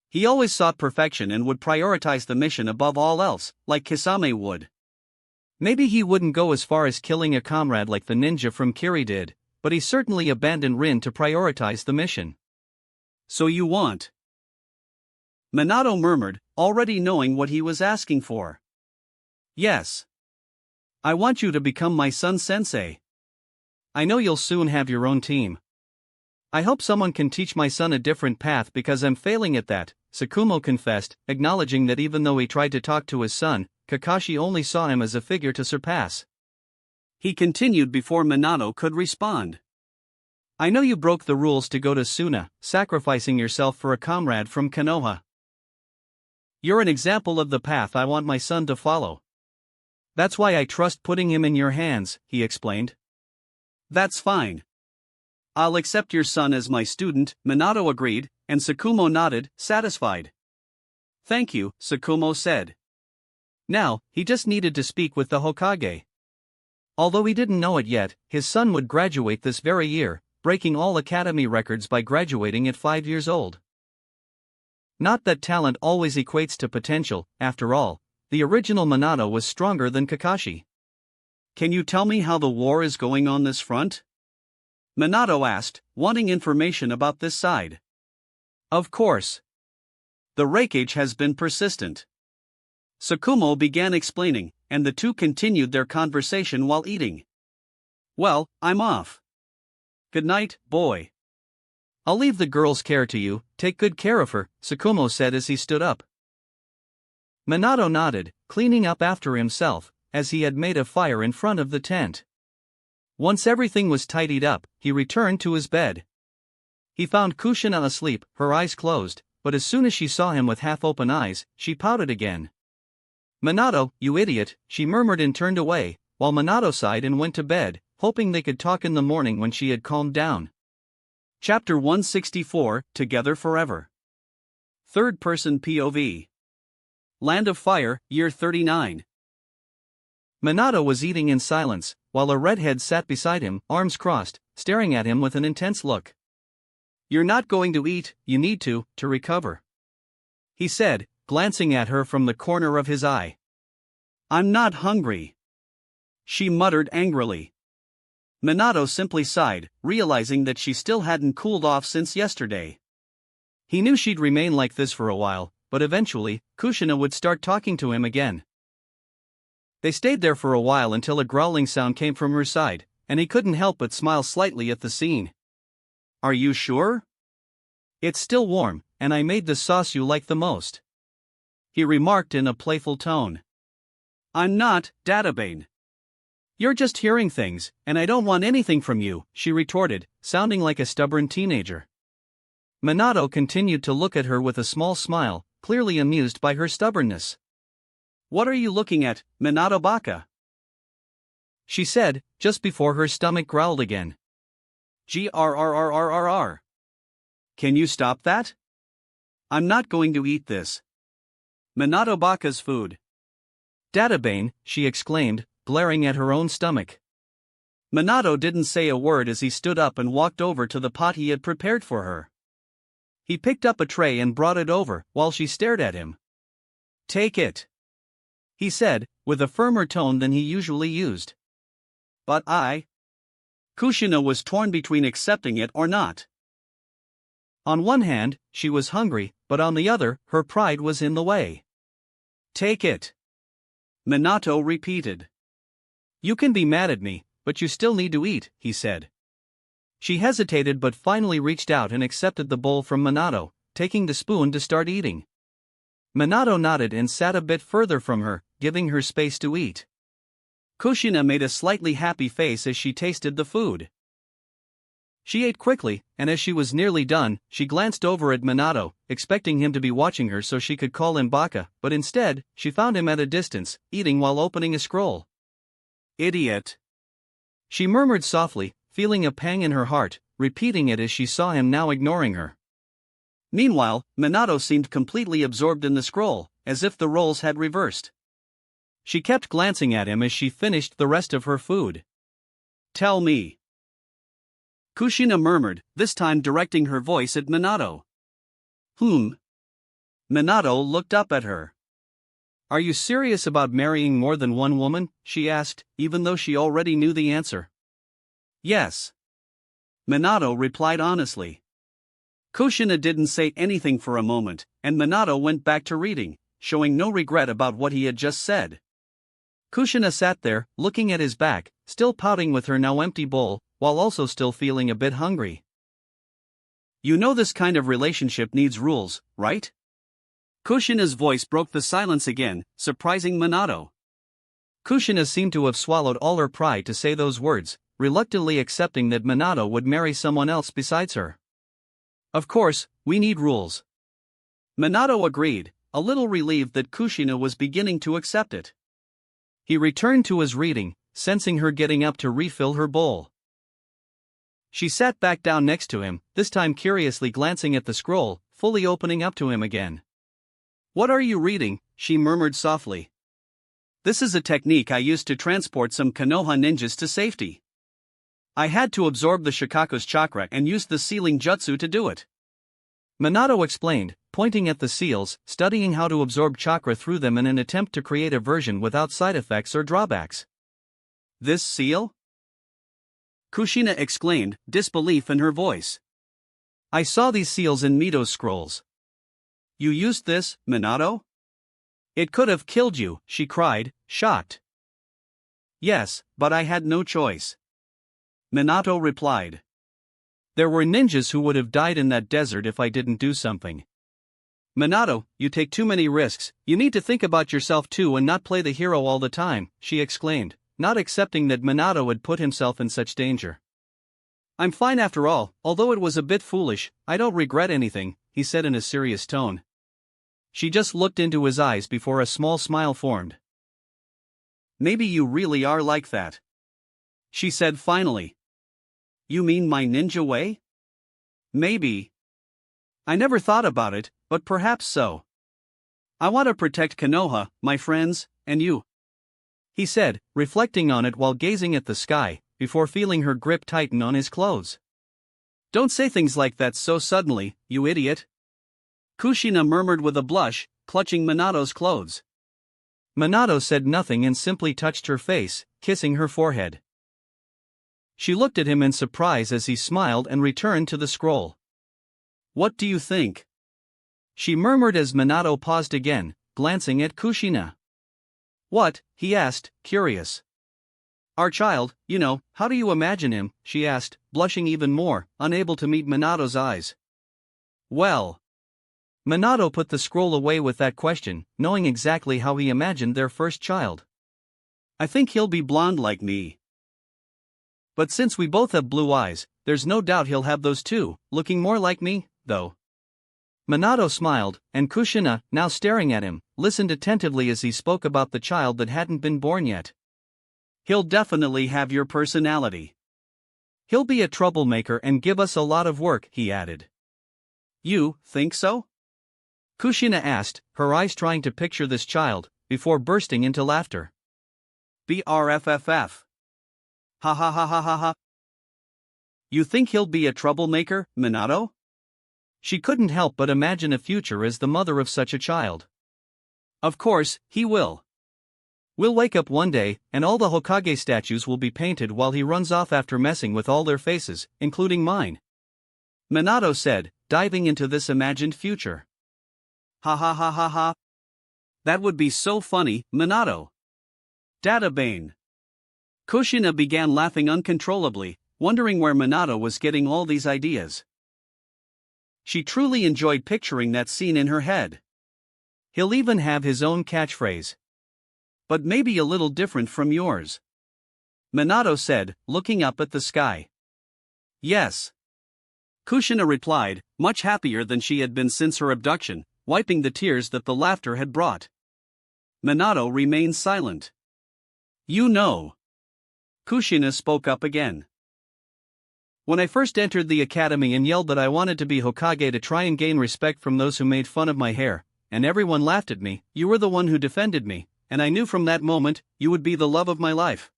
He always sought perfection and would prioritize the mission above all else, like Kisame would. Maybe he wouldn't go as far as killing a comrade like the ninja from Kiri did, but he certainly abandoned Rin to prioritize the mission. So you want? Minato murmured, already knowing what he was asking for. Yes. I want you to become my son's sensei. I know you'll soon have your own team. I hope someone can teach my son a different path because I'm failing at that, Tsukumo confessed, acknowledging that even though he tried to talk to his son, Kakashi only saw him as a figure to surpass. He continued before Minato could respond. I know you broke the rules to go to Suna, sacrificing yourself for a comrade from Konoha. You're an example of the path I want my son to follow. That's why I trust putting him in your hands, he explained. That's fine. I'll accept your son as my student, Minato agreed, and Tsukumo nodded, satisfied. Thank you, Tsukumo said. Now, he just needed to speak with the Hokage. Although he didn't know it yet, his son would graduate this very year, breaking all academy records by graduating at 5 years old. Not that talent always equates to potential, after all, the original Minato was stronger than Kakashi. Can you tell me how the war is going on this front? Minato asked, wanting information about this side. Of course. The rakeage has been persistent. Tsukumo began explaining, and the two continued their conversation while eating. Well, I'm off. Good night, boy. I'll leave the girl's care to you, take good care of her, Tsukumo said as he stood up. Minato nodded, cleaning up after himself, as he had made a fire in front of the tent. Once everything was tidied up, he returned to his bed. He found Kushina asleep, her eyes closed, but as soon as she saw him with half-open eyes, she pouted again. Minato, you idiot, she murmured and turned away, while Minato sighed and went to bed, hoping they could talk in the morning when she had calmed down. Chapter 164, Together Forever. Third-person POV. Land of Fire, Year 39. Minato was eating in silence, while a redhead sat beside him, arms crossed, staring at him with an intense look. You're not going to eat, you need to recover. He said, glancing at her from the corner of his eye. I'm not hungry. She muttered angrily. Minato simply sighed, realizing that she still hadn't cooled off since yesterday. He knew she'd remain like this for a while, but eventually, Kushina would start talking to him again. They stayed there for a while until a growling sound came from her side, and he couldn't help but smile slightly at the scene. Are you sure? It's still warm, and I made the sauce you like the most. He remarked in a playful tone. I'm not, Databane. You're just hearing things, and I don't want anything from you, she retorted, sounding like a stubborn teenager. Minato continued to look at her with a small smile, clearly amused by her stubbornness. What are you looking at, Minato Baka? She said, just before her stomach growled again. Grrrrrrrr. Can you stop that? I'm not going to eat this. Minato Baka's food. Databane, she exclaimed, glaring at her own stomach. Minato didn't say a word as he stood up and walked over to the pot he had prepared for her. He picked up a tray and brought it over, while she stared at him. Take it, he said, with a firmer tone than he usually used. But Kushina was torn between accepting it or not. On one hand, she was hungry, but on the other, her pride was in the way. Take it, Minato repeated. You can be mad at me, but you still need to eat, he said. She hesitated but finally reached out and accepted the bowl from Minato, taking the spoon to start eating. Minato nodded and sat a bit further from her, giving her space to eat. Kushina made a slightly happy face as she tasted the food. She ate quickly, and as she was nearly done, she glanced over at Minato, expecting him to be watching her so she could call him Baka, but instead, she found him at a distance, eating while opening a scroll. Idiot, she murmured softly, feeling a pang in her heart, repeating it as she saw him now ignoring her. Meanwhile, Minato seemed completely absorbed in the scroll, as if the roles had reversed. She kept glancing at him as she finished the rest of her food. Tell me, Kushina murmured, this time directing her voice at Minato. Minato looked up at her. Are you serious about marrying more than one woman? She asked, even though she already knew the answer. Yes, Minato replied honestly. Kushina didn't say anything for a moment, and Minato went back to reading, showing no regret about what he had just said. Kushina sat there, looking at his back, still pouting with her now empty bowl, while also still feeling a bit hungry. You know this kind of relationship needs rules, right? Kushina's voice broke the silence again, surprising Minato. Kushina seemed to have swallowed all her pride to say those words, reluctantly accepting that Minato would marry someone else besides her. Of course, we need rules. Minato agreed, a little relieved that Kushina was beginning to accept it. He returned to his reading, sensing her getting up to refill her bowl. She sat back down next to him, this time curiously glancing at the scroll, fully opening up to him again. What are you reading? She murmured softly. This is a technique I used to transport some Konoha ninjas to safety. I had to absorb the Shikaku's chakra and used the sealing jutsu to do it. Minato explained, pointing at the seals, studying how to absorb chakra through them in an attempt to create a version without side effects or drawbacks. This seal? Kushina exclaimed, disbelief in her voice. I saw these seals in Mito's scrolls. You used this, Minato? It could have killed you, she cried, shocked. Yes, but I had no choice, Minato replied. There were ninjas who would have died in that desert if I didn't do something. Minato, you take too many risks, you need to think about yourself too and not play the hero all the time, she exclaimed, not accepting that Minato had put himself in such danger. I'm fine after all, although it was a bit foolish, I don't regret anything, he said in a serious tone. She just looked into his eyes before a small smile formed. Maybe you really are like that, she said finally. You mean my ninja way? Maybe. I never thought about it, but perhaps so. I want to protect Konoha, my friends, and you, he said, reflecting on it while gazing at the sky, before feeling her grip tighten on his clothes. Don't say things like that so suddenly, you idiot, Kushina murmured with a blush, clutching Minato's clothes. Minato said nothing and simply touched her face, kissing her forehead. She looked at him in surprise as he smiled and returned to the scroll. What do you think? She murmured as Minato paused again, glancing at Kushina. What? He asked, curious. Our child, you know, how do you imagine him? She asked, blushing even more, unable to meet Minato's eyes. Well, Minato put the scroll away with that question, knowing exactly how he imagined their first child. I think he'll be blonde like me. But since we both have blue eyes, there's no doubt he'll have those too, looking more like me, though. Minato smiled, and Kushina, now staring at him, listened attentively as he spoke about the child that hadn't been born yet. He'll definitely have your personality. He'll be a troublemaker and give us a lot of work, he added. You think so? Kushina asked, her eyes trying to picture this child, before bursting into laughter. BRFFF. Ha ha ha ha ha ha. You think he'll be a troublemaker, Minato? She couldn't help but imagine a future as the mother of such a child. Of course, he will. We'll wake up one day, and all the Hokage statues will be painted while he runs off after messing with all their faces, including mine. Minato said, diving into this imagined future. Ha ha ha ha ha. That would be so funny, Minato. Databane. Kushina began laughing uncontrollably, wondering where Minato was getting all these ideas. She truly enjoyed picturing that scene in her head. He'll even have his own catchphrase. But maybe a little different from yours. Minato said, looking up at the sky. Yes. Kushina replied, much happier than she had been since her abduction, wiping the tears that the laughter had brought. Minato remained silent. You know. Kushina spoke up again. When I first entered the academy and yelled that I wanted to be Hokage to try and gain respect from those who made fun of my hair, and everyone laughed at me, you were the one who defended me, and I knew from that moment, you would be the love of my life.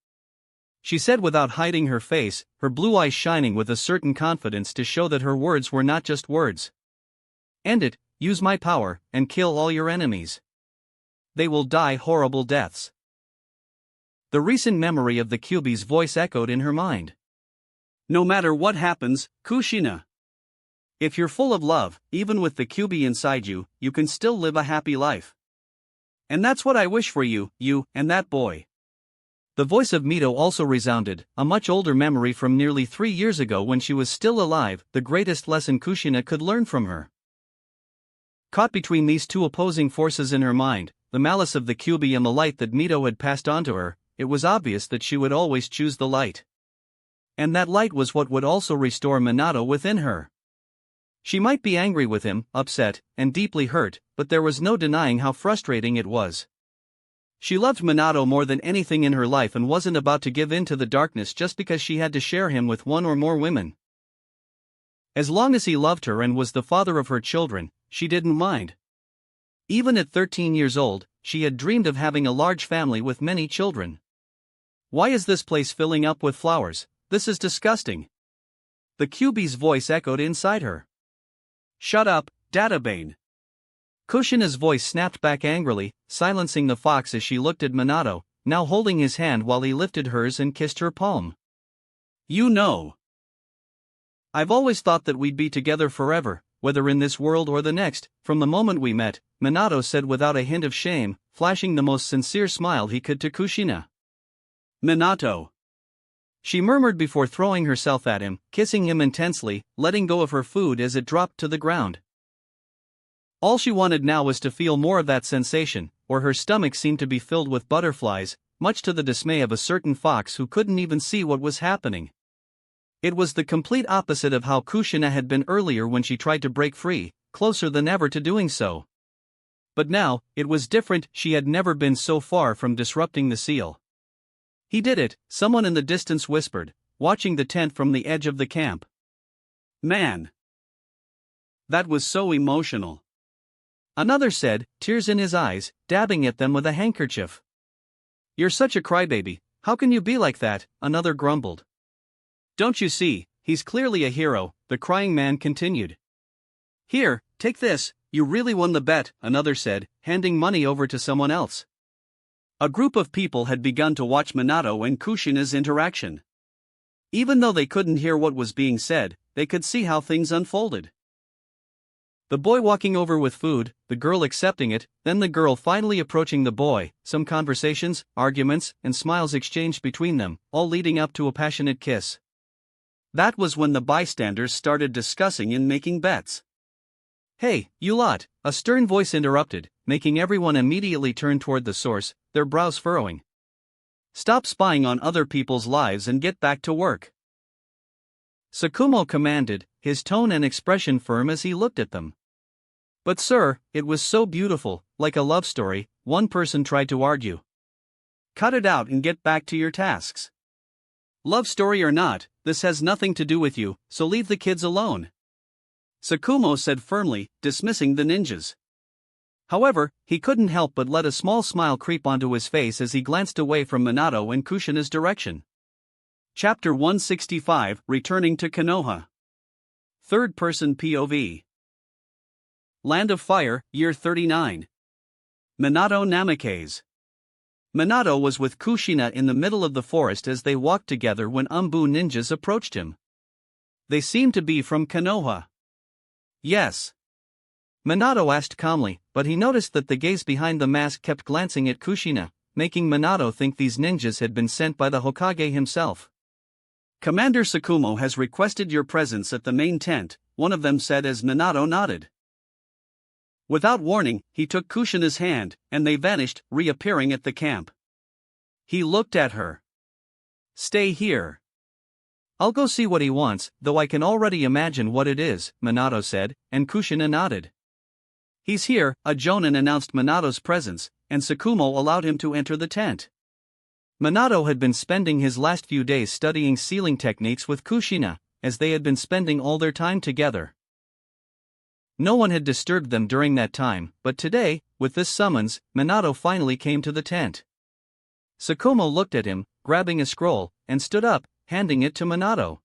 She said without hiding her face, her blue eyes shining with a certain confidence to show that her words were not just words. End it, use my power, and kill all your enemies. They will die horrible deaths. The recent memory of the Kyuubi's voice echoed in her mind. No matter what happens, Kushina. If you're full of love, even with the Kyuubi inside you, you can still live a happy life. And that's what I wish for you, you, and that boy. The voice of Mito also resounded, a much older memory from nearly 3 years ago when she was still alive, the greatest lesson Kushina could learn from her. Caught between these two opposing forces in her mind, the malice of the Kyuubi and the light that Mito had passed on to her, it was obvious that she would always choose the light. And that light was what would also restore Minato within her. She might be angry with him, upset, and deeply hurt, but there was no denying how frustrating it was. She loved Minato more than anything in her life and wasn't about to give in to the darkness just because she had to share him with one or more women. As long as he loved her and was the father of her children, she didn't mind. Even at 13 years old, she had dreamed of having a large family with many children. Why is this place filling up with flowers? This is disgusting. The Kyuubi's voice echoed inside her. Shut up, Databane. Kushina's voice snapped back angrily, silencing the fox as she looked at Minato, now holding his hand while he lifted hers and kissed her palm. You know. I've always thought that we'd be together forever, whether in this world or the next, from the moment we met, Minato said without a hint of shame, flashing the most sincere smile he could to Kushina. Minato. She murmured before throwing herself at him, kissing him intensely, letting go of her food as it dropped to the ground. All she wanted now was to feel more of that sensation, or her stomach seemed to be filled with butterflies, much to the dismay of a certain fox who couldn't even see what was happening. It was the complete opposite of how Kushina had been earlier when she tried to break free, closer than ever to doing so. But now, it was different. She had never been so far from disrupting the seal. He did it, someone in the distance whispered, watching the tent from the edge of the camp. Man. That was so emotional. Another said, tears in his eyes, dabbing at them with a handkerchief. You're such a crybaby, how can you be like that? Another grumbled. Don't you see, he's clearly a hero, the crying man continued. Here, take this, you really won the bet, another said, handing money over to someone else. A group of people had begun to watch Minato and Kushina's interaction. Even though they couldn't hear what was being said, they could see how things unfolded. The boy walking over with food, the girl accepting it, then the girl finally approaching the boy, some conversations, arguments, and smiles exchanged between them, all leading up to a passionate kiss. That was when the bystanders started discussing and making bets. Hey, you lot, a stern voice interrupted, making everyone immediately turn toward the source, their brows furrowing. Stop spying on other people's lives and get back to work. Sakumo commanded, his tone and expression firm as he looked at them. But sir, it was so beautiful, like a love story, one person tried to argue. Cut it out and get back to your tasks. Love story or not, this has nothing to do with you, so leave the kids alone. Sakumo said firmly, dismissing the ninjas. However, he couldn't help but let a small smile creep onto his face as he glanced away from Minato and Kushina's direction. Chapter 165, Returning to Konoha. Third-person POV. Land of Fire, Year 39. Minato Namikaze. Minato was with Kushina in the middle of the forest as they walked together when Umbu ninjas approached him. They seemed to be from Konoha. Yes. Minato asked calmly, but he noticed that the gaze behind the mask kept glancing at Kushina, making Minato think these ninjas had been sent by the Hokage himself. Commander Tsukumo has requested your presence at the main tent, one of them said as Minato nodded. Without warning, he took Kushina's hand, and they vanished, reappearing at the camp. He looked at her. Stay here. I'll go see what he wants, though I can already imagine what it is, Minato said, and Kushina nodded. He's here, a jonin announced Minato's presence, and Tsukumo allowed him to enter the tent. Minato had been spending his last few days studying sealing techniques with Kushina, as they had been spending all their time together. No one had disturbed them during that time, but today, with this summons, Minato finally came to the tent. Tsukumo looked at him, grabbing a scroll, and stood up, handing it to Minato.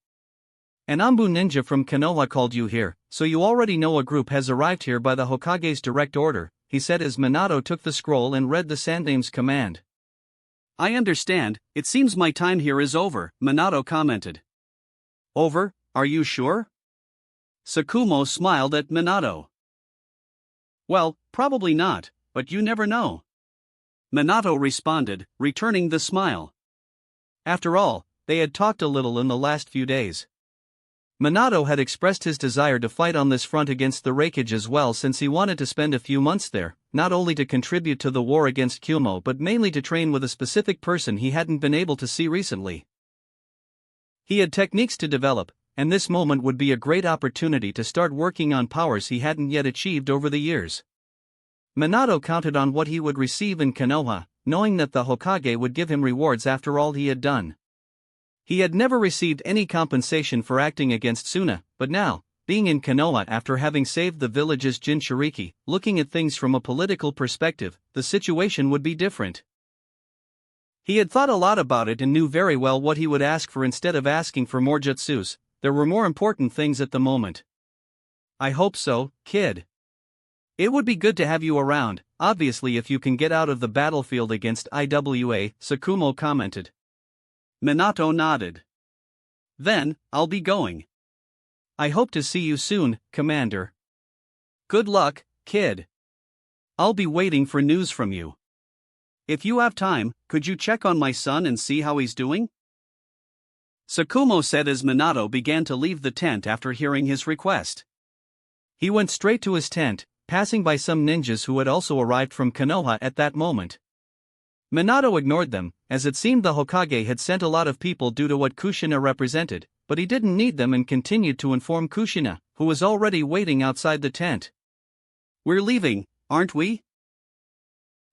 An Umbu ninja from Konoha called you here, so you already know a group has arrived here by the Hokage's direct order, he said as Minato took the scroll and read the Sandame's command. I understand, it seems my time here is over, Minato commented. Over, are you sure? Tsukumo smiled at Minato. Well, probably not, but you never know. Minato responded, returning the smile. After all, they had talked a little in the last few days. Minato had expressed his desire to fight on this front against the Raikage as well, since he wanted to spend a few months there, not only to contribute to the war against Kyumo but mainly to train with a specific person he hadn't been able to see recently. He had techniques to develop, and this moment would be a great opportunity to start working on powers he hadn't yet achieved over the years. Minato counted on what he would receive in Konoha, knowing that the Hokage would give him rewards after all he had done. He had never received any compensation for acting against Suna, but now, being in Konoha after having saved the village's Jinchuriki, looking at things from a political perspective, the situation would be different. He had thought a lot about it and knew very well what he would ask for instead of asking for more jutsus. There were more important things at the moment. I hope so, kid. It would be good to have you around, obviously if you can get out of the battlefield against IWA, Tsukumo commented. Minato nodded. Then, I'll be going. I hope to see you soon, Commander. Good luck, kid. I'll be waiting for news from you. If you have time, could you check on my son and see how he's doing? Tsukumo said as Minato began to leave the tent after hearing his request. He went straight to his tent, passing by some ninjas who had also arrived from Konoha at that moment. Minato ignored them, as it seemed the Hokage had sent a lot of people due to what Kushina represented, but he didn't need them and continued to inform Kushina, who was already waiting outside the tent. We're leaving, aren't we?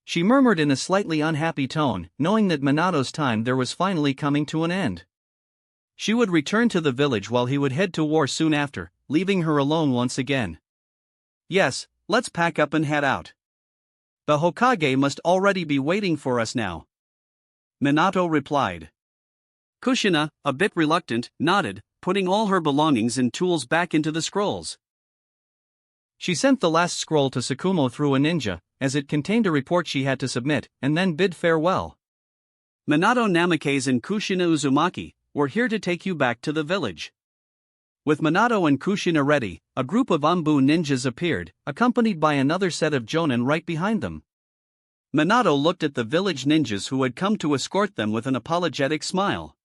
She murmured in a slightly unhappy tone, knowing that Minato's time there was finally coming to an end. She would return to the village while he would head to war soon after, leaving her alone once again. Yes, let's pack up and head out. The Hokage must already be waiting for us now. Minato replied. Kushina, a bit reluctant, nodded, putting all her belongings and tools back into the scrolls. She sent the last scroll to Tsukumo through a ninja, as it contained a report she had to submit, and then bid farewell. Minato Namikaze and Kushina Uzumaki, we're here to take you back to the village. With Minato and Kushina ready, a group of Umbu ninjas appeared, accompanied by another set of jonin right behind them. Minato looked at the village ninjas who had come to escort them with an apologetic smile.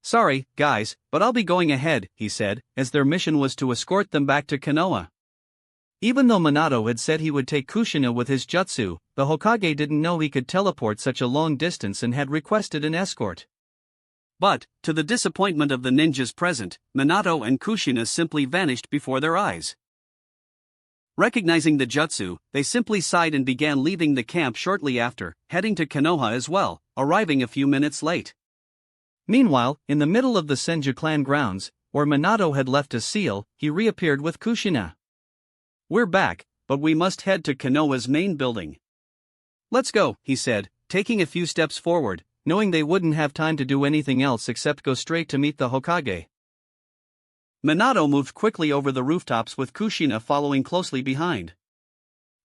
Sorry, guys, but I'll be going ahead, he said, as their mission was to escort them back to Konoha. Even though Minato had said he would take Kushina with his jutsu, the Hokage didn't know he could teleport such a long distance and had requested an escort. But, to the disappointment of the ninjas present, Minato and Kushina simply vanished before their eyes. Recognizing the jutsu, they simply sighed and began leaving the camp shortly after, heading to Konoha as well, arriving a few minutes late. Meanwhile, in the middle of the Senju clan grounds, where Minato had left a seal, he reappeared with Kushina. We're back, but we must head to Konoha's main building. Let's go, he said, taking a few steps forward, knowing they wouldn't have time to do anything else except go straight to meet the Hokage. Minato moved quickly over the rooftops with Kushina following closely behind.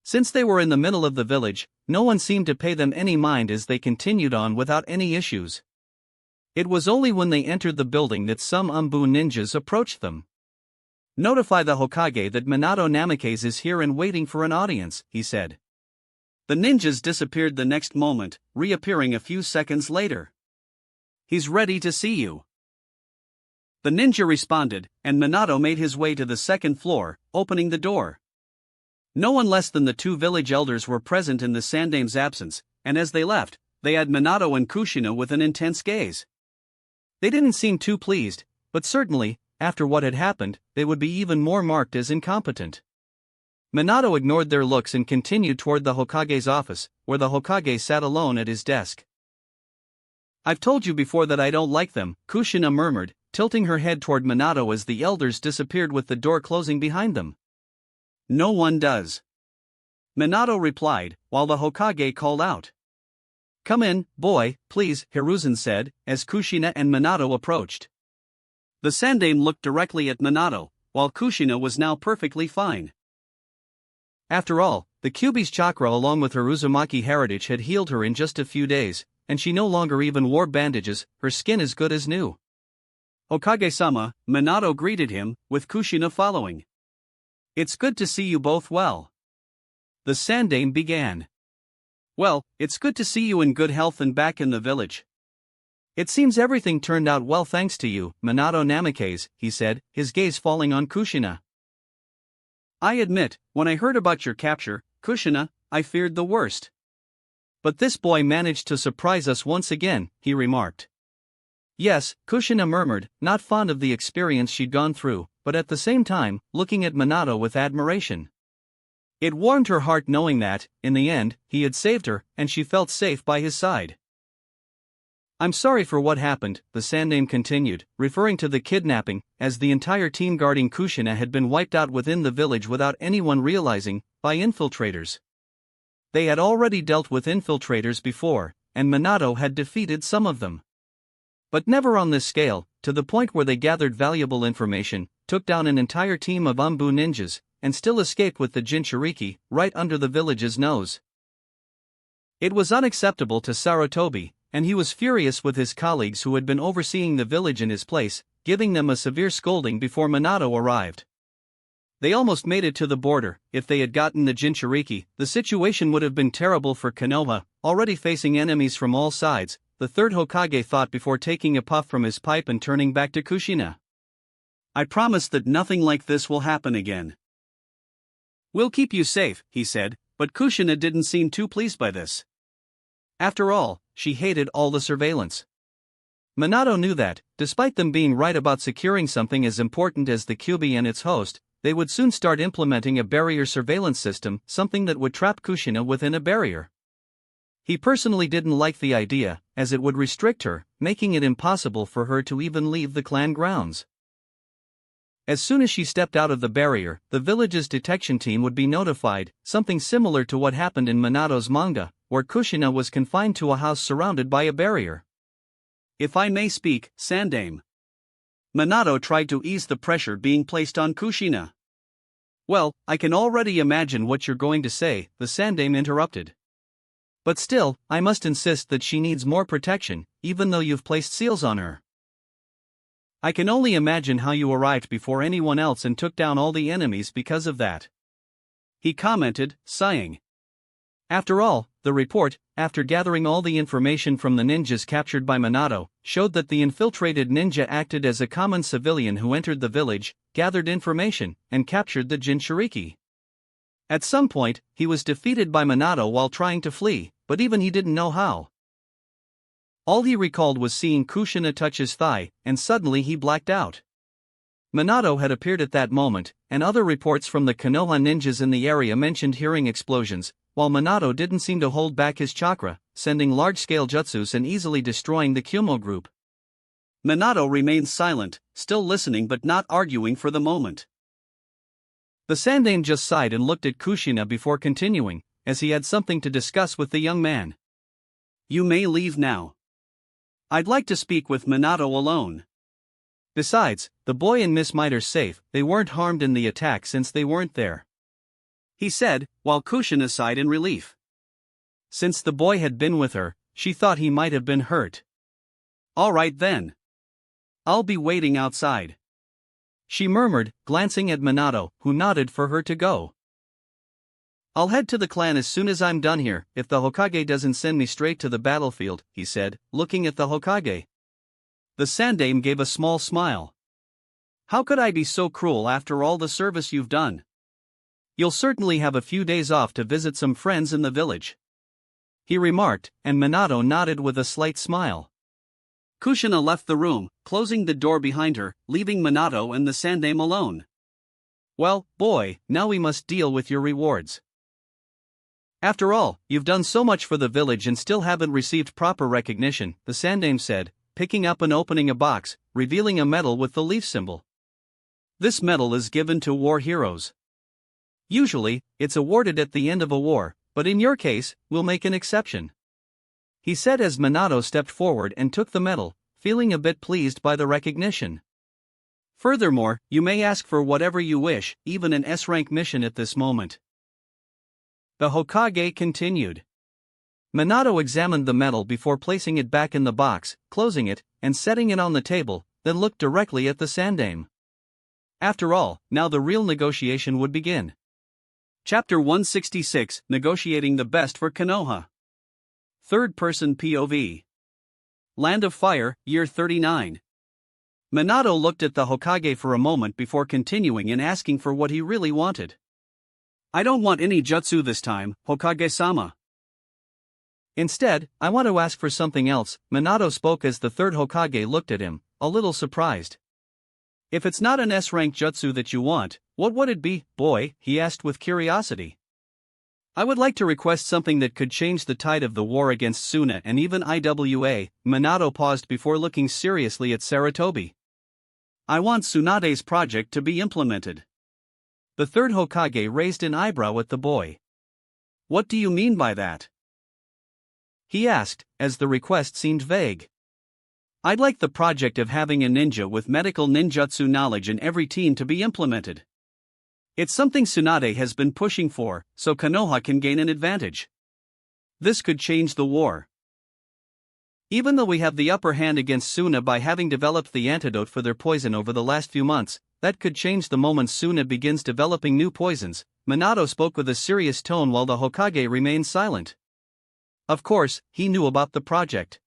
Since they were in the middle of the village, no one seemed to pay them any mind as they continued on without any issues. It was only when they entered the building that some Umbu ninjas approached them. "Notify the Hokage that Minato Namikaze is here and waiting for an audience," he said. The ninjas disappeared the next moment, reappearing a few seconds later. "He's ready to see you." The ninja responded, and Minato made his way to the second floor, opening the door. No one less than the two village elders were present in the Sandame's absence, and as they left, they had Minato and Kushina with an intense gaze. They didn't seem too pleased, but certainly, after what had happened, they would be even more marked as incompetent. Minato ignored their looks and continued toward the Hokage's office, where the Hokage sat alone at his desk. "I've told you before that I don't like them," Kushina murmured, tilting her head toward Minato as the elders disappeared with the door closing behind them. "No one does," Minato replied, while the Hokage called out. "Come in, boy, please," Hiruzen said, as Kushina and Minato approached. The Sandame looked directly at Minato, while Kushina was now perfectly fine. After all, the Kyuubi's chakra along with her Uzumaki heritage had healed her in just a few days, and she no longer even wore bandages, her skin as good as new. "Hokage-sama," Minato greeted him, with Kushina following. "It's good to see you both well." The Sandame began. "Well, it's good to see you in good health and back in the village. It seems everything turned out well thanks to you, Minato Namikaze," he said, his gaze falling on Kushina. "I admit, when I heard about your capture, Kushina, I feared the worst. But this boy managed to surprise us once again," he remarked. "Yes," Kushina murmured, not fond of the experience she'd gone through, but at the same time, looking at Minato with admiration. It warmed her heart knowing that, in the end, he had saved her, and she felt safe by his side. "I'm sorry for what happened," the Sandame continued, referring to the kidnapping, as the entire team guarding Kushina had been wiped out within the village without anyone realizing, by infiltrators. They had already dealt with infiltrators before, and Minato had defeated some of them. But never on this scale, to the point where they gathered valuable information, took down an entire team of Umbu ninjas, and still escaped with the Jinchuriki, right under the village's nose. It was unacceptable to Sarutobi, and he was furious with his colleagues who had been overseeing the village in his place, giving them a severe scolding before Minato arrived. They almost made it to the border. If they had gotten the Jinchuriki, the situation would have been terrible for Konoha, already facing enemies from all sides, the third Hokage thought before taking a puff from his pipe and turning back to Kushina. "I promise that nothing like this will happen again. We'll keep you safe," he said, but Kushina didn't seem too pleased by this. After all, she hated all the surveillance. Minato knew that, despite them being right about securing something as important as the Kyuubi and its host, they would soon start implementing a barrier surveillance system, something that would trap Kushina within a barrier. He personally didn't like the idea, as it would restrict her, making it impossible for her to even leave the clan grounds. As soon as she stepped out of the barrier, the village's detection team would be notified, something similar to what happened in Minato's manga, where Kushina was confined to a house surrounded by a barrier. "If I may speak, Sandame." Minato tried to ease the pressure being placed on Kushina. "Well, I can already imagine what you're going to say," the Sandame interrupted. "But still, I must insist that she needs more protection, even though you've placed seals on her. I can only imagine how you arrived before anyone else and took down all the enemies because of that," he commented, sighing. After all, the report, after gathering all the information from the ninjas captured by Minato, showed that the infiltrated ninja acted as a common civilian who entered the village, gathered information, and captured the Jinchuriki. At some point, he was defeated by Minato while trying to flee, but even he didn't know how. All he recalled was seeing Kushina touch his thigh, and suddenly he blacked out. Minato had appeared at that moment, and other reports from the Konoha ninjas in the area mentioned hearing explosions, while Minato didn't seem to hold back his chakra, sending large-scale jutsus and easily destroying the Kyumo group. Minato remained silent, still listening but not arguing for the moment. The Sandane just sighed and looked at Kushina before continuing, as he had something to discuss with the young man. "You may leave now. I'd like to speak with Minato alone. Besides, the boy and Miss Mitre safe, they weren't harmed in the attack since they weren't there." he said, while Kushina sighed in relief. Since the boy had been with her, she thought he might have been hurt. All right then. I'll be waiting outside, she murmured, glancing at Minato, who nodded for her to go. I'll head to the clan as soon as I'm done here, if the Hokage doesn't send me straight to the battlefield, he said, looking at the Hokage. The Sandaime gave a small smile. How could I be so cruel after all the service you've done? You'll certainly have a few days off to visit some friends in the village, he remarked, and Minato nodded with a slight smile. Kushina left the room, closing the door behind her, leaving Minato and the Sandaime alone. Well, boy, now we must deal with your rewards. After all, you've done so much for the village and still haven't received proper recognition, the Sandaime said, picking up and opening a box, revealing a medal with the leaf symbol. This medal is given to war heroes. Usually, it's awarded at the end of a war, but in your case, we'll make an exception, he said as Minato stepped forward and took the medal, feeling a bit pleased by the recognition. Furthermore, you may ask for whatever you wish, even an S-rank mission at this moment. The Hokage continued. Minato examined the medal before placing it back in the box, closing it, and setting it on the table, then looked directly at the Sandaime. After all, now the real negotiation would begin. Chapter 166, Negotiating the Best for Konoha. Third-person POV. Land of Fire, Year 39. Minato looked at the Hokage for a moment before continuing and asking for what he really wanted. I don't want any jutsu this time, Hokage-sama. Instead, I want to ask for something else, Minato spoke as the third Hokage looked at him, a little surprised. If it's not an S-rank jutsu that you want, what would it be, boy? He asked with curiosity. I would like to request something that could change the tide of the war against Suna and even IWA, Minato paused before looking seriously at Sarutobi. I want Tsunade's project to be implemented. The third Hokage raised an eyebrow at the boy. What do you mean by that? He asked, as the request seemed vague. I'd like the project of having a ninja with medical ninjutsu knowledge in every team to be implemented. It's something Tsunade has been pushing for, so Konoha can gain an advantage. This could change the war. Even though we have the upper hand against Suna by having developed the antidote for their poison over the last few months, that could change the moment Suna begins developing new poisons, Minato spoke with a serious tone while the Hokage remained silent. Of course, he knew about the project.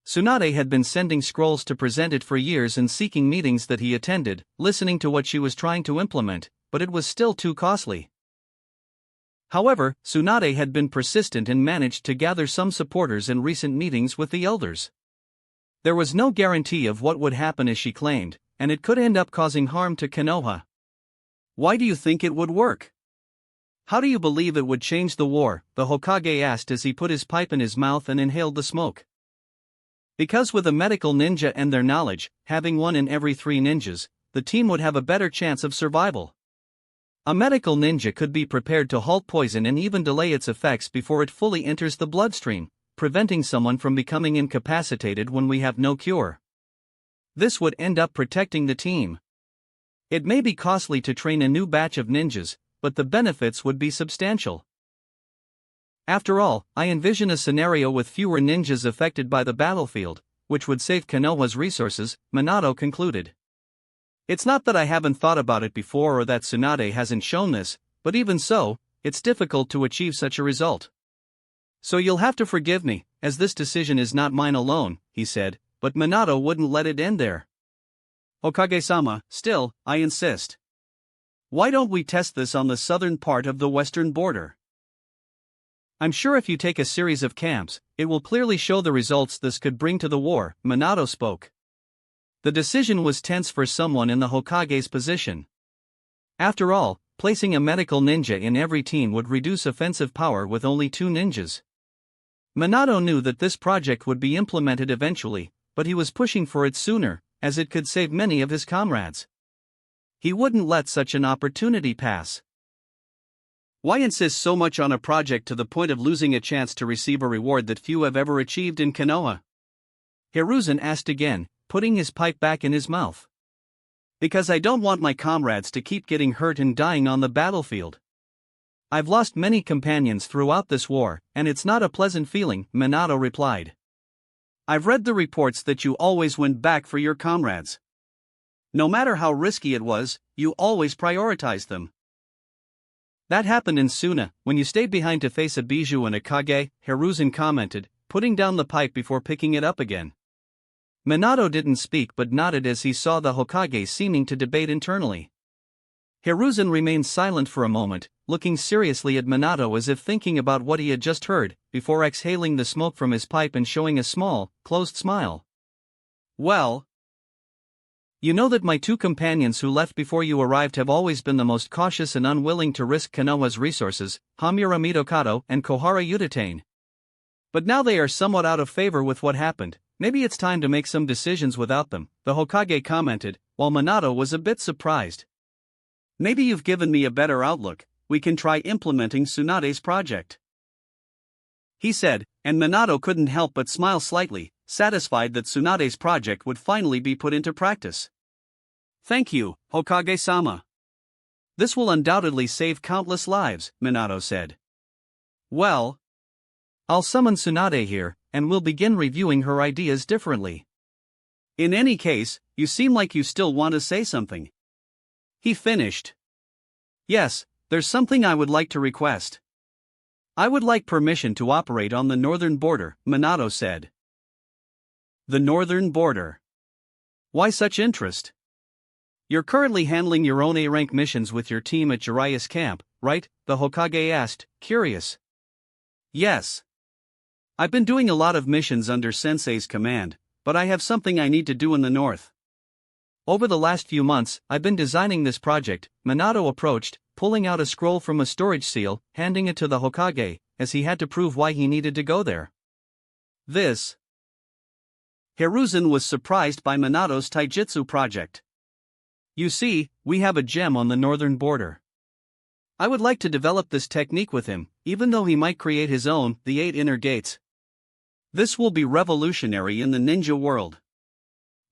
Tsunade had been sending scrolls to present it for years and seeking meetings that he attended, listening to what she was trying to implement, but it was still too costly. However, Tsunade had been persistent and managed to gather some supporters in recent meetings with the elders. There was no guarantee of what would happen as she claimed, and it could end up causing harm to Konoha. Why do you think it would work? How do you believe it would change the war? The Hokage asked as he put his pipe in his mouth and inhaled the smoke. Because with a medical ninja and their knowledge, having one in every 3 ninjas, the team would have a better chance of survival. A medical ninja could be prepared to halt poison and even delay its effects before it fully enters the bloodstream, preventing someone from becoming incapacitated when we have no cure. This would end up protecting the team. It may be costly to train a new batch of ninjas, but the benefits would be substantial. After all, I envision a scenario with fewer ninjas affected by the battlefield, which would save Konoha's resources, Minato concluded. It's not that I haven't thought about it before or that Tsunade hasn't shown this, but even so, it's difficult to achieve such a result. So you'll have to forgive me, as this decision is not mine alone, he said, but Minato wouldn't let it end there. Hokage-sama, still, I insist. Why don't we test this on the southern part of the western border? I'm sure if you take a series of camps, it will clearly show the results this could bring to the war, Minato spoke. The decision was tense for someone in the Hokage's position. After all, placing a medical ninja in every team would reduce offensive power with only 2 ninjas. Minato knew that this project would be implemented eventually, but he was pushing for it sooner, as it could save many of his comrades. He wouldn't let such an opportunity pass. Why insist so much on a project to the point of losing a chance to receive a reward that few have ever achieved in Konoha? Hiruzen asked again, putting his pipe back in his mouth. Because I don't want my comrades to keep getting hurt and dying on the battlefield. I've lost many companions throughout this war, and it's not a pleasant feeling, Minato replied. I've read the reports that you always went back for your comrades. No matter how risky it was, you always prioritized them. That happened in Suna, when you stayed behind to face a Bijou and a Kage, Hiruzen commented, putting down the pipe before picking it up again. Minato didn't speak but nodded as he saw the Hokage seeming to debate internally. Hiruzen remained silent for a moment, looking seriously at Minato as if thinking about what he had just heard, before exhaling the smoke from his pipe and showing a small, closed smile. Well, you know that my two companions who left before you arrived have always been the most cautious and unwilling to risk Konoha's resources, Hamura Mitokado and Kohara Utatane. But now they are somewhat out of favor with what happened. Maybe it's time to make some decisions without them, the Hokage commented, while Minato was a bit surprised. Maybe you've given me a better outlook. We can try implementing Tsunade's project, he said, and Minato couldn't help but smile slightly, satisfied that Tsunade's project would finally be put into practice. Thank you, Hokage-sama. This will undoubtedly save countless lives, Minato said. Well, I'll summon Tsunade here, and we'll begin reviewing her ideas differently. In any case, you seem like you still want to say something, he finished. Yes, there's something I would like to request. I would like permission to operate on the northern border, Minato said. The northern border. Why such interest? You're currently handling your own A-rank missions with your team at Jiraiya's camp, right? The Hokage asked, curious. Yes. I've been doing a lot of missions under Sensei's command, but I have something I need to do in the north. Over the last few months, I've been designing this project, Minato approached, pulling out a scroll from a storage seal, handing it to the Hokage, as he had to prove why he needed to go there. This. Hiruzen was surprised by Minato's taijutsu project. You see, we have a gem on the northern border. I would like to develop this technique with him, even though he might create his own, the 8 inner gates. This will be revolutionary in the ninja world.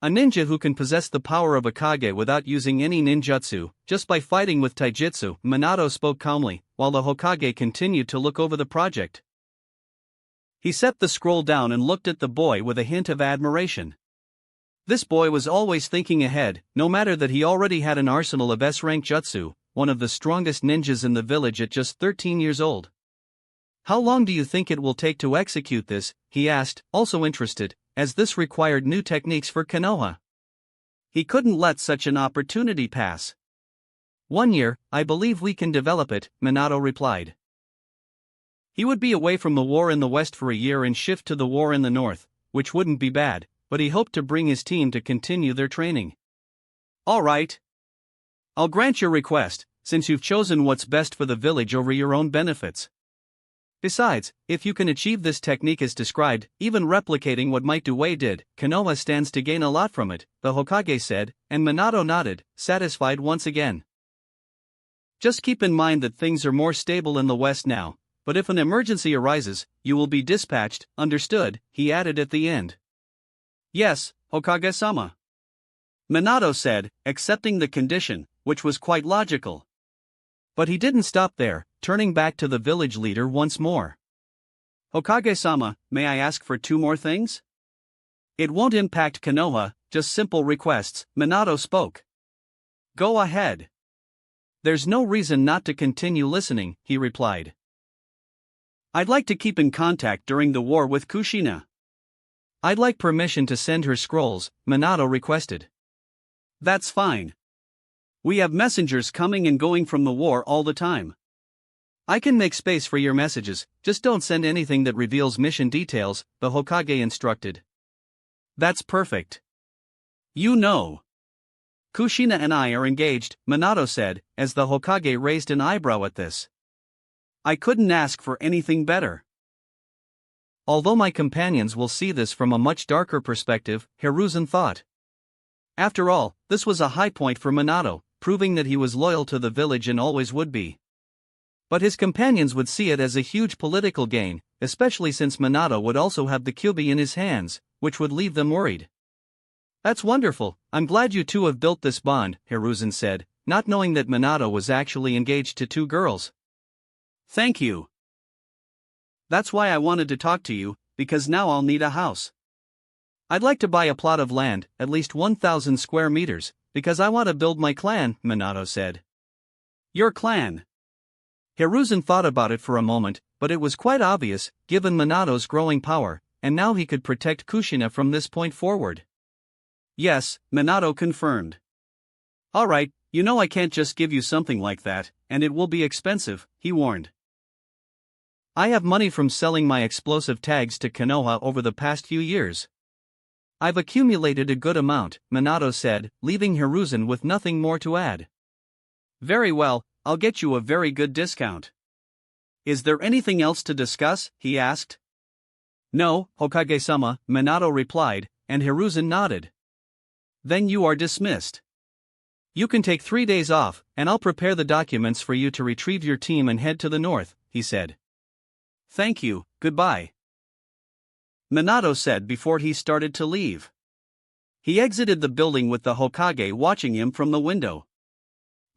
A ninja who can possess the power of a Kage without using any ninjutsu, just by fighting with taijutsu, Minato spoke calmly, while the Hokage continued to look over the project. He set the scroll down and looked at the boy with a hint of admiration. This boy was always thinking ahead, no matter that he already had an arsenal of S-rank jutsu, one of the strongest ninjas in the village at just 13 years old. How long do you think it will take to execute this? He asked, also interested, as this required new techniques for Konoha. He couldn't let such an opportunity pass. 1 year, I believe we can develop it, Minato replied. He would be away from the war in the west for a year and shift to the war in the north, which wouldn't be bad, but he hoped to bring his team to continue their training. All right. I'll grant your request, since you've chosen what's best for the village over your own benefits. Besides, if you can achieve this technique as described, even replicating what Might Wei did, Konoha stands to gain a lot from it, the Hokage said, and Minato nodded, satisfied once again. Just keep in mind that things are more stable in the west now, but if an emergency arises, you will be dispatched, understood, he added at the end. Yes, Hokage-sama. Minato said, accepting the condition, which was quite logical. But he didn't stop there, turning back to the village leader once more. Hokage-sama, may I ask for 2 more things? It won't impact Konoha, just simple requests, Minato spoke. Go ahead. There's no reason not to continue listening, he replied. I'd like to keep in contact during the war with Kushina. I'd like permission to send her scrolls, Minato requested. That's fine. We have messengers coming and going from the war all the time. I can make space for your messages, just don't send anything that reveals mission details, the Hokage instructed. That's perfect. You know. Kushina and I are engaged, Minato said, as the Hokage raised an eyebrow at this. I couldn't ask for anything better. Although my companions will see this from a much darker perspective, Hiruzen thought. After all, this was a high point for Minato, proving that he was loyal to the village and always would be. But his companions would see it as a huge political gain, especially since Minato would also have the Kyuubi in his hands, which would leave them worried. That's wonderful, I'm glad you two have built this bond, Hiruzen said, not knowing that Minato was actually engaged to 2 girls. Thank you. That's why I wanted to talk to you, because now I'll need a house. I'd like to buy a plot of land, at least 1,000 square meters, because I want to build my clan, Minato said. Your clan? Hiruzen thought about it for a moment, but it was quite obvious, given Minato's growing power, and now he could protect Kushina from this point forward. Yes, Minato confirmed. Alright, you know I can't just give you something like that, and it will be expensive, he warned. I have money from selling my explosive tags to Konoha over the past few years. I've accumulated a good amount, Minato said, leaving Hiruzen with nothing more to add. Very well, I'll get you a very good discount. Is there anything else to discuss? He asked. No, Hokage-sama, Minato replied, and Hiruzen nodded. Then you are dismissed. You can take 3 days off, and I'll prepare the documents for you to retrieve your team and head to the north, he said. Thank you, goodbye. Minato said before he started to leave. He exited the building with the Hokage watching him from the window.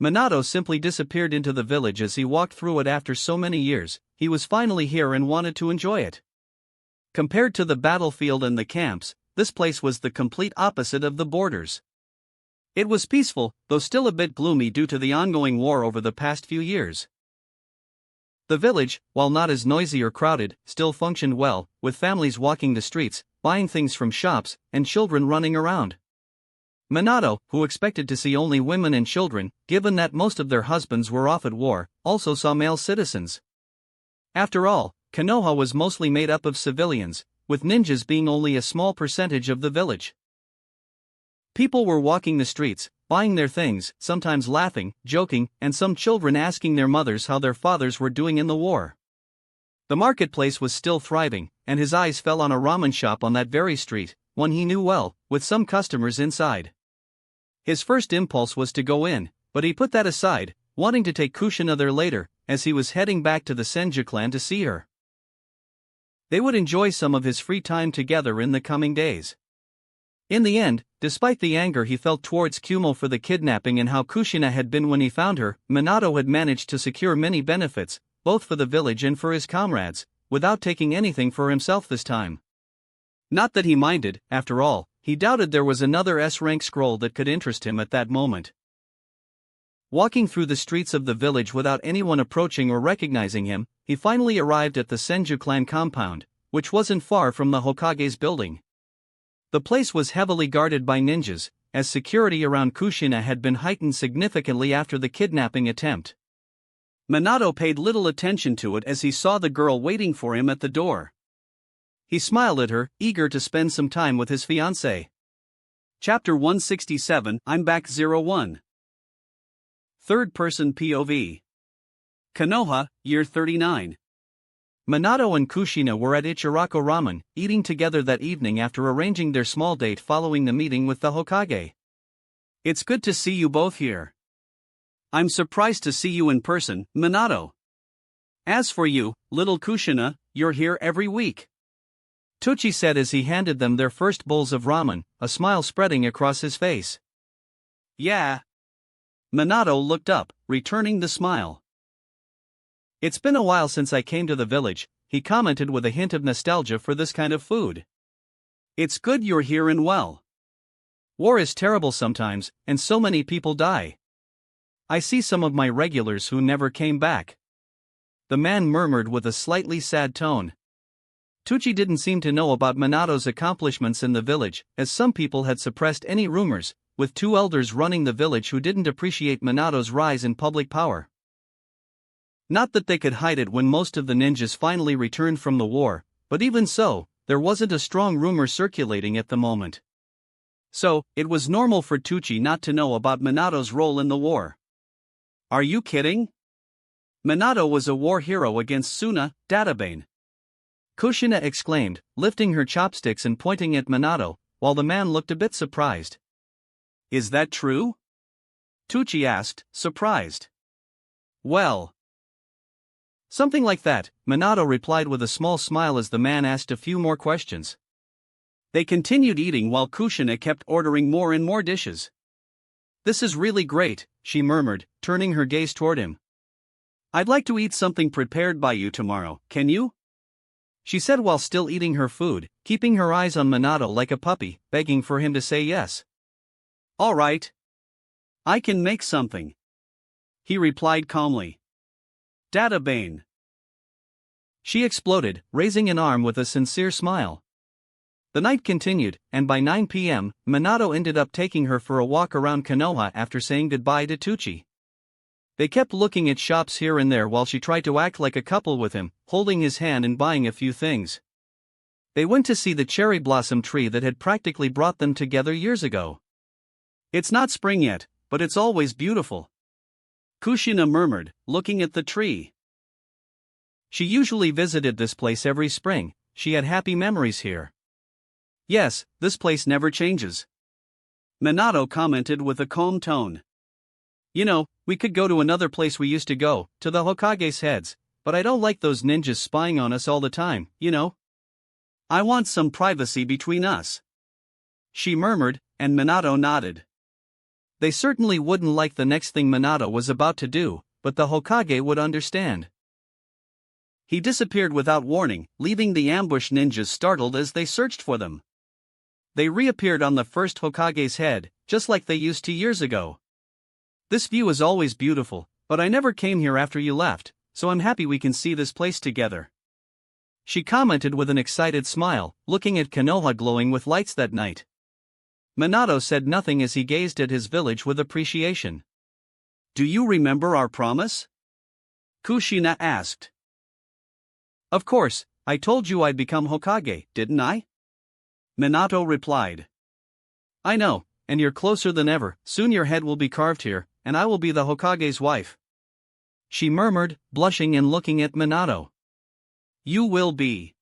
Minato simply disappeared into the village as he walked through it after so many years. He was finally here and wanted to enjoy it. Compared to the battlefield and the camps, this place was the complete opposite of the borders. It was peaceful, though still a bit gloomy due to the ongoing war over the past few years. The village, while not as noisy or crowded, still functioned well, with families walking the streets, buying things from shops, and children running around. Minato, who expected to see only women and children, given that most of their husbands were off at war, also saw male citizens. After all, Konoha was mostly made up of civilians, with ninjas being only a small percentage of the village. People were walking the streets, buying their things, sometimes laughing, joking, and some children asking their mothers how their fathers were doing in the war. The marketplace was still thriving, and his eyes fell on a ramen shop on that very street, one he knew well, with some customers inside. His first impulse was to go in, but he put that aside, wanting to take Kushina there later, as he was heading back to the Senju clan to see her. They would enjoy some of his free time together in the coming days. In the end, despite the anger he felt towards Kumo for the kidnapping and how Kushina had been when he found her, Minato had managed to secure many benefits, both for the village and for his comrades, without taking anything for himself this time. Not that he minded, after all, he doubted there was another S-rank scroll that could interest him at that moment. Walking through the streets of the village without anyone approaching or recognizing him, he finally arrived at the Senju clan compound, which wasn't far from the Hokage's building. The place was heavily guarded by ninjas, as security around Kushina had been heightened significantly after the kidnapping attempt. Minato paid little attention to it as he saw the girl waiting for him at the door. He smiled at her, eager to spend some time with his fiancée. Chapter 167, I'm Back 01. Third-person POV. Konoha, Year 39. Minato and Kushina were at Ichiraku Ramen, eating together that evening after arranging their small date following the meeting with the Hokage. It's good to see you both here. I'm surprised to see you in person, Minato. As for you, little Kushina, you're here every week. Tucci said as he handed them their first bowls of ramen, a smile spreading across his face. Yeah. Minato looked up, returning the smile. It's been a while since I came to the village, he commented with a hint of nostalgia for this kind of food. It's good you're here and well. War is terrible sometimes, and so many people die. I see some of my regulars who never came back. The man murmured with a slightly sad tone. Tucci didn't seem to know about Minato's accomplishments in the village, as some people had suppressed any rumors, with two elders running the village who didn't appreciate Minato's rise in public power. Not that they could hide it when most of the ninjas finally returned from the war, but even so, there wasn't a strong rumor circulating at the moment. So, it was normal for Tucci not to know about Minato's role in the war. Are you kidding? Minato was a war hero against Suna, Databane. Kushina exclaimed, lifting her chopsticks and pointing at Minato, while the man looked a bit surprised. Is that true? Tucci asked, surprised. Well. Something like that, Minato replied with a small smile as the man asked a few more questions. They continued eating while Kushina kept ordering more and more dishes. This is really great, she murmured, turning her gaze toward him. I'd like to eat something prepared by you tomorrow, can you? She said while still eating her food, keeping her eyes on Minato like a puppy, begging for him to say yes. All right. I can make something, he replied calmly. Databane. She exploded, raising an arm with a sincere smile. The night continued, and by 9 p.m., Minato ended up taking her for a walk around Konoha after saying goodbye to Tucci. They kept looking at shops here and there while she tried to act like a couple with him, holding his hand and buying a few things. They went to see the cherry blossom tree that had practically brought them together years ago. It's not spring yet, but it's always beautiful, Kushina murmured, looking at the tree. She usually visited this place every spring, she had happy memories here. Yes, this place never changes, Minato commented with a calm tone. You know, we could go to another place we used to go, to the Hokage's heads, but I don't like those ninjas spying on us all the time, you know? I want some privacy between us, she murmured, and Minato nodded. They certainly wouldn't like the next thing Minato was about to do, but the Hokage would understand. He disappeared without warning, leaving the ambush ninjas startled as they searched for them. They reappeared on the first Hokage's head, just like they used to years ago. This view is always beautiful, but I never came here after you left, so I'm happy we can see this place together, she commented with an excited smile, looking at Konoha glowing with lights that night. Minato said nothing as he gazed at his village with appreciation. Do you remember our promise? Kushina asked. Of course, I told you I'd become Hokage, didn't I? Minato replied. I know, and you're closer than ever, soon your head will be carved here, and I will be the Hokage's wife, she murmured, blushing and looking at Minato. You will be.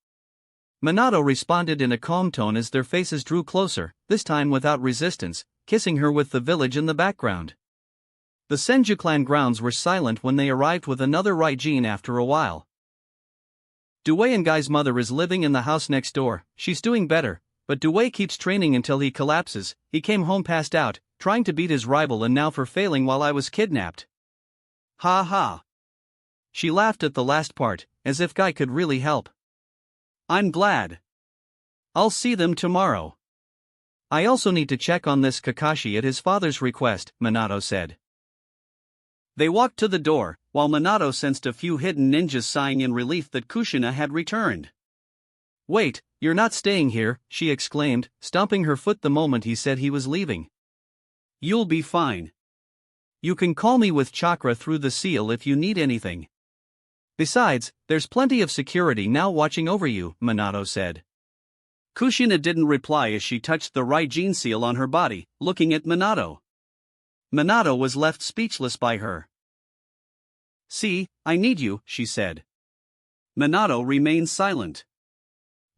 Minato responded in a calm tone as their faces drew closer, this time without resistance, kissing her with the village in the background. The Senju clan grounds were silent when they arrived with another Raijin after a while. Dwayne and Guy's mother is living in the house next door, she's doing better, but Dwayne keeps training until he collapses. He came home passed out, trying to beat his rival and now for failing while I was kidnapped. Ha ha. She laughed at the last part, as if Guy could really help. I'm glad. I'll see them tomorrow. I also need to check on this Kakashi at his father's request, Minato said. They walked to the door, while Minato sensed a few hidden ninjas sighing in relief that Kushina had returned. Wait, you're not staying here, she exclaimed, stomping her foot the moment he said he was leaving. You'll be fine. You can call me with chakra through the seal if you need anything. Besides, there's plenty of security now watching over you, Minato said. Kushina didn't reply as she touched the Raijin seal on her body, looking at Minato. Minato was left speechless by her. See, I need you, she said. Minato remained silent.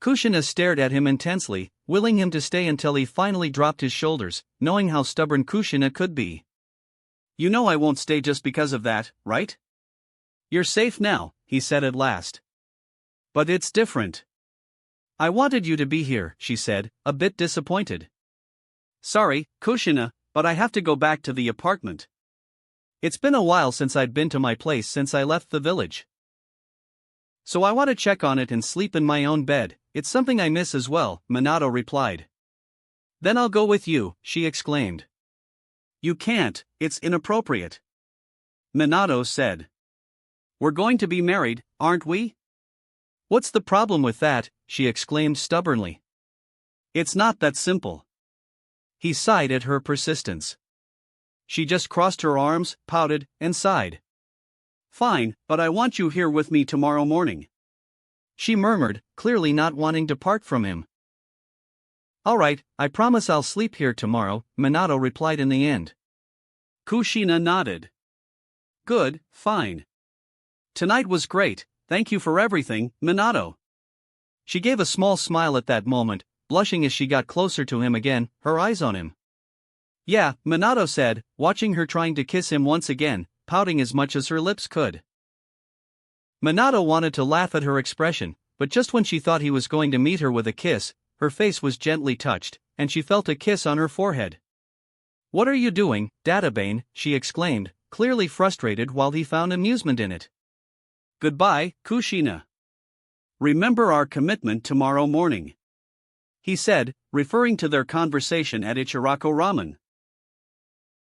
Kushina stared at him intensely, willing him to stay until he finally dropped his shoulders, knowing how stubborn Kushina could be. You know I won't stay just because of that, right? You're safe now, he said at last. But it's different. I wanted you to be here, she said, a bit disappointed. Sorry, Kushina, but I have to go back to the apartment. It's been a while since I'd been to my place since I left the village. So I want to check on it and sleep in my own bed, it's something I miss as well, Minato replied. Then I'll go with you, she exclaimed. You can't, it's inappropriate, Minato said. We're going to be married, aren't we? What's the problem with that, she exclaimed stubbornly. It's not that simple. He sighed at her persistence. She just crossed her arms, pouted, and sighed. Fine, but I want you here with me tomorrow morning, she murmured, clearly not wanting to part from him. All right, I promise I'll sleep here tomorrow, Minato replied in the end. Kushina nodded. Good, fine. Tonight was great, thank you for everything, Minato. She gave a small smile at that moment, blushing as she got closer to him again, her eyes on him. Yeah, Minato said, watching her trying to kiss him once again, pouting as much as her lips could. Minato wanted to laugh at her expression, but just when she thought he was going to meet her with a kiss, her face was gently touched, and she felt a kiss on her forehead. What are you doing, Databane? She exclaimed, clearly frustrated while he found amusement in it. Goodbye, Kushina. Remember our commitment tomorrow morning," he said, referring to their conversation at Ichirako Ramen.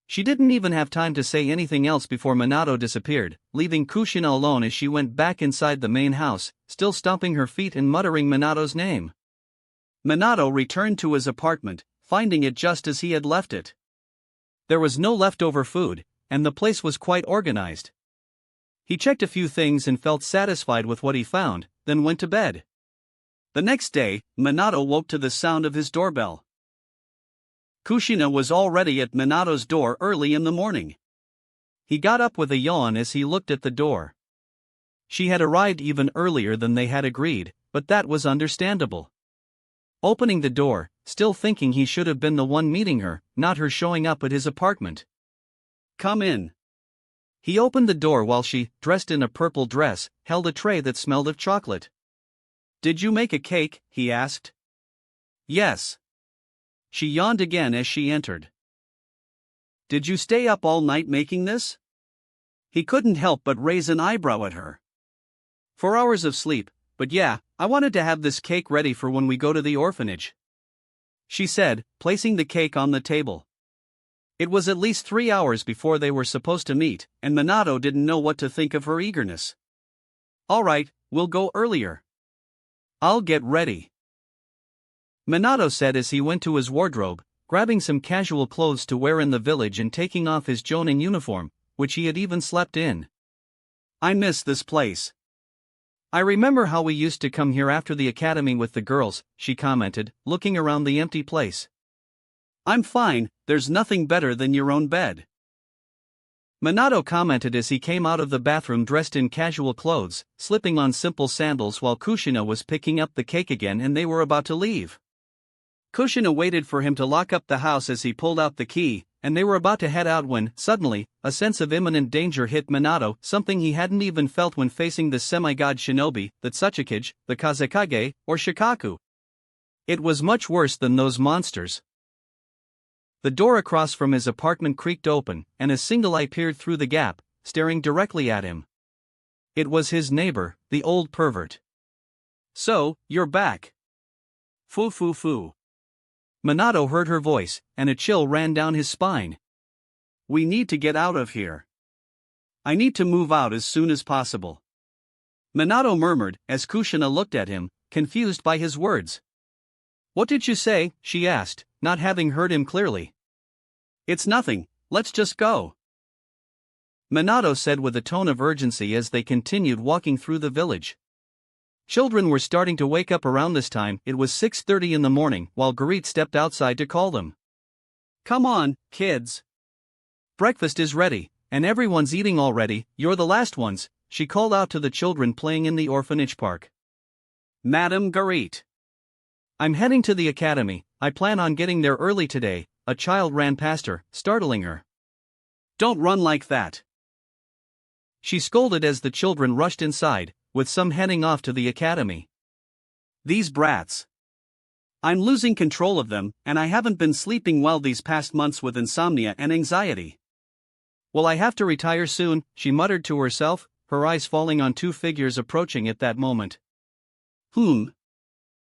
She didn't even have time to say anything else before Minato disappeared, leaving Kushina alone as she went back inside the main house, still stomping her feet and muttering Minato's name. Minato returned to his apartment, finding it just as he had left it. There was no leftover food, and the place was quite organized. He checked a few things and felt satisfied with what he found, then went to bed. The next day, Minato woke to the sound of his doorbell. Kushina was already at Minato's door early in the morning. He got up with a yawn as he looked at the door. She had arrived even earlier than they had agreed, but that was understandable. Opening the door, still thinking he should have been the one meeting her, not her showing up at his apartment. "Come in." He opened the door while she, dressed in a purple dress, held a tray that smelled of chocolate. "Did you make a cake?" he asked. "Yes." She yawned again as she entered. "Did you stay up all night making this?" He couldn't help but raise an eyebrow at her. "4 hours of sleep, but yeah, I wanted to have this cake ready for when we go to the orphanage," she said, placing the cake on the table. It was at least 3 hours before they were supposed to meet, and Minato didn't know what to think of her eagerness. "All right, we'll go earlier. I'll get ready," Minato said as he went to his wardrobe, grabbing some casual clothes to wear in the village and taking off his Jonin uniform, which he had even slept in. "I miss this place." "I remember how we used to come here after the academy with the girls," she commented, looking around the empty place. "I'm fine, there's nothing better than your own bed," Minato commented as he came out of the bathroom dressed in casual clothes, slipping on simple sandals while Kushina was picking up the cake again and they were about to leave. Kushina waited for him to lock up the house as he pulled out the key, and they were about to head out when, suddenly, a sense of imminent danger hit Minato, something he hadn't even felt when facing the semi-god shinobi, the Tsuchikage, the Kazekage, or Shikaku. It was much worse than those monsters. The door across from his apartment creaked open, and a single eye peered through the gap, staring directly at him. It was his neighbor, the old pervert. "So, you're back." "Foo. Minato heard her voice, and a chill ran down his spine. "We need to get out of here. I need to move out as soon as possible," Minato murmured as Kushina looked at him, confused by his words. "What did you say?" she asked, not having heard him clearly. "It's nothing, let's just go," Minato said with a tone of urgency as they continued walking through the village. Children were starting to wake up around this time. It was 6:30 in the morning while Garit stepped outside to call them. "Come on, kids. Breakfast is ready, and everyone's eating already, you're the last ones," she called out to the children playing in the orphanage park. "Madam Garit. I'm heading to the academy, I plan on getting there early today," a child ran past her, startling her. "Don't run like that," she scolded as the children rushed inside, with some heading off to the academy. "These brats. I'm losing control of them, and I haven't been sleeping well these past months with insomnia and anxiety." "Well, I have to retire soon," she muttered to herself, her eyes falling on 2 figures approaching at that moment.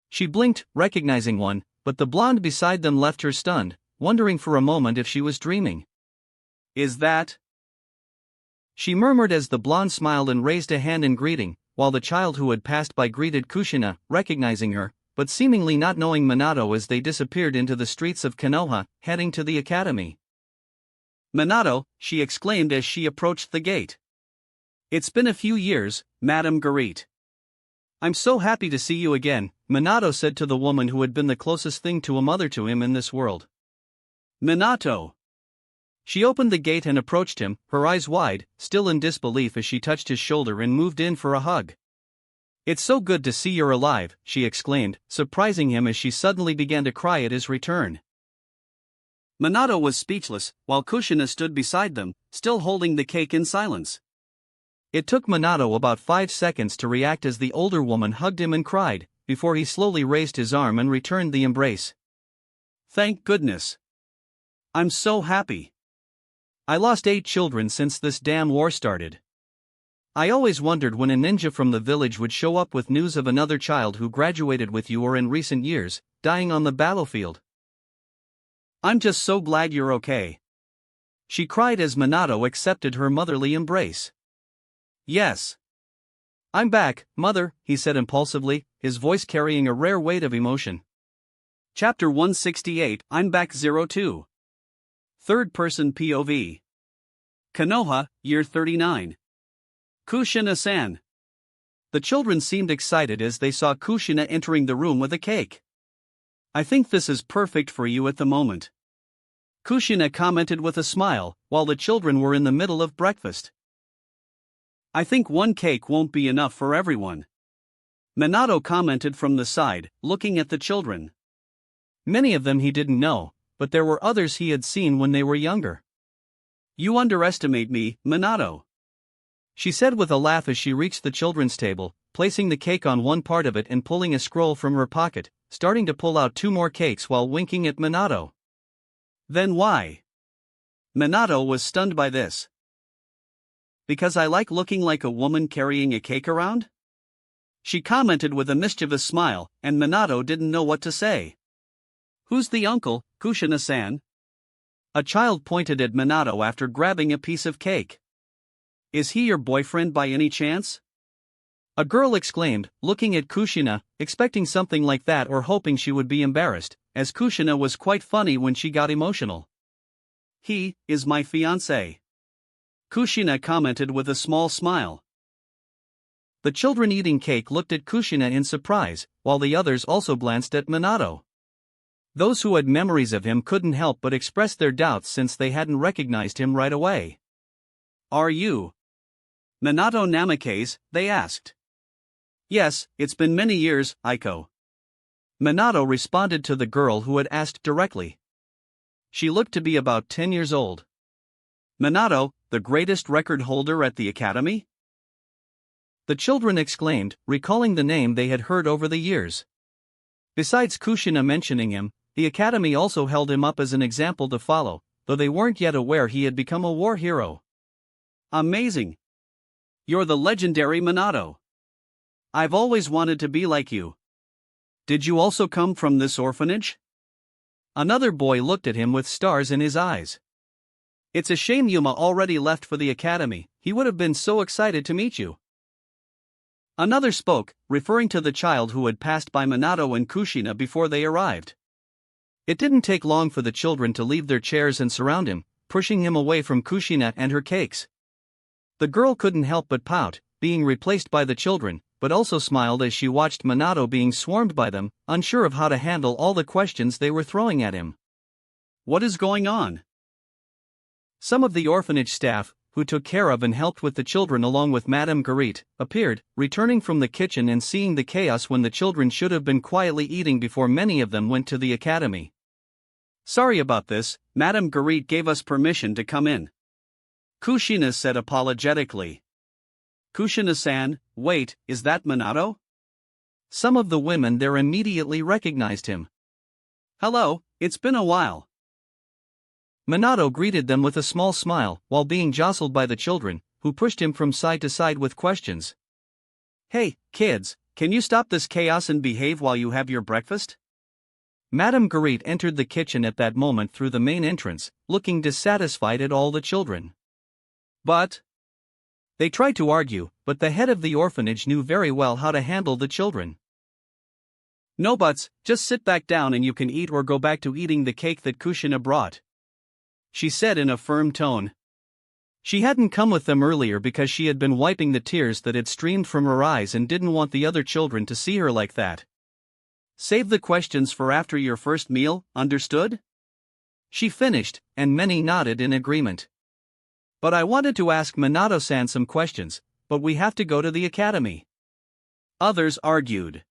She blinked, recognizing one, but the blonde beside them left her stunned, wondering for a moment if she was dreaming. "Is that?" she murmured as the blonde smiled and raised a hand in greeting, while the child who had passed by greeted Kushina, recognizing her, but seemingly not knowing Minato as they disappeared into the streets of Konoha, heading to the academy. "Minato," she exclaimed as she approached the gate. "It's been a few years, Madam Garit." "I'm so happy to see you again," Minato said to the woman who had been the closest thing to a mother to him in this world. "Minato." She opened the gate and approached him, her eyes wide, still in disbelief as she touched his shoulder and moved in for a hug. "It's so good to see you're alive," she exclaimed, surprising him as she suddenly began to cry at his return. Minato was speechless, while Kushina stood beside them, still holding the cake in silence. It took Minato about 5 seconds to react as the older woman hugged him and cried, before he slowly raised his arm and returned the embrace. "Thank goodness. I'm so happy. I lost 8 children since this damn war started." I always wondered when a ninja from the village would show up with news of another child who graduated with you or in recent years, dying on the battlefield. I'm just so glad you're okay. She cried as Minato accepted her motherly embrace. Yes. I'm back, mother, he said impulsively, his voice carrying a rare weight of emotion. Chapter 168, I'm back 02. Third person POV. Konoha, year 39. Kushina-san. The children seemed excited as they saw Kushina entering the room with a cake. I think this is perfect for you at the moment, Kushina commented with a smile, while the children were in the middle of breakfast. I think one cake won't be enough for everyone, Minato commented from the side, looking at the children. Many of them he didn't know, but there were others he had seen when they were younger. You underestimate me, Minato, she said with a laugh as she reached the children's table, placing the cake on one part of it and pulling a scroll from her pocket, starting to pull out 2 more cakes while winking at Minato. Then why? Minato was stunned by this. Because I like looking like a woman carrying a cake around? She commented with a mischievous smile, and Minato didn't know what to say. Who's the uncle, Kushina-san? A child pointed at Minato after grabbing a piece of cake. Is he your boyfriend by any chance? A girl exclaimed, looking at Kushina, expecting something like that or hoping she would be embarrassed, as Kushina was quite funny when she got emotional. He is my fiancé, Kushina commented with a small smile. The children eating cake looked at Kushina in surprise, while the others also glanced at Minato. Those who had memories of him couldn't help but express their doubts since they hadn't recognized him right away. Are you Minato Namikaze? They asked. Yes, it's been many years, Aiko. Minato responded to the girl who had asked directly. She looked to be about 10 years old. Minato, the greatest record holder at the academy? The children exclaimed, recalling the name they had heard over the years. Besides Kushina mentioning him, the academy also held him up as an example to follow, though they weren't yet aware he had become a war hero. Amazing! You're the legendary Minato. I've always wanted to be like you. Did you also come from this orphanage? Another boy looked at him with stars in his eyes. It's a shame Yuma already left for the academy, he would have been so excited to meet you. Another spoke, referring to the child who had passed by Minato and Kushina before they arrived. It didn't take long for the children to leave their chairs and surround him, pushing him away from Kushina and her cakes. The girl couldn't help but pout, being replaced by the children, but also smiled as she watched Minato being swarmed by them, unsure of how to handle all the questions they were throwing at him. What is going on? Some of the orphanage staff, who took care of and helped with the children along with Madame Garit, appeared, returning from the kitchen and seeing the chaos when the children should have been quietly eating before many of them went to the academy. Sorry about this, Madame Garit gave us permission to come in, Kushina said apologetically. Kushina-san, wait, is that Minato? Some of the women there immediately recognized him. Hello, it's been a while. Minato greeted them with a small smile, while being jostled by the children, who pushed him from side to side with questions. Hey, kids, can you stop this chaos and behave while you have your breakfast? Madame Garit entered the kitchen at that moment through the main entrance, looking dissatisfied at all the children. But they tried to argue, but the head of the orphanage knew very well how to handle the children. No buts, just sit back down and you can eat or go back to eating the cake that Kushina brought, she said in a firm tone. She hadn't come with them earlier because she had been wiping the tears that had streamed from her eyes and didn't want the other children to see her like that. Save the questions for after your first meal, understood? She finished, and many nodded in agreement. But I wanted to ask Minato-san some questions, but we have to go to the academy. Others argued.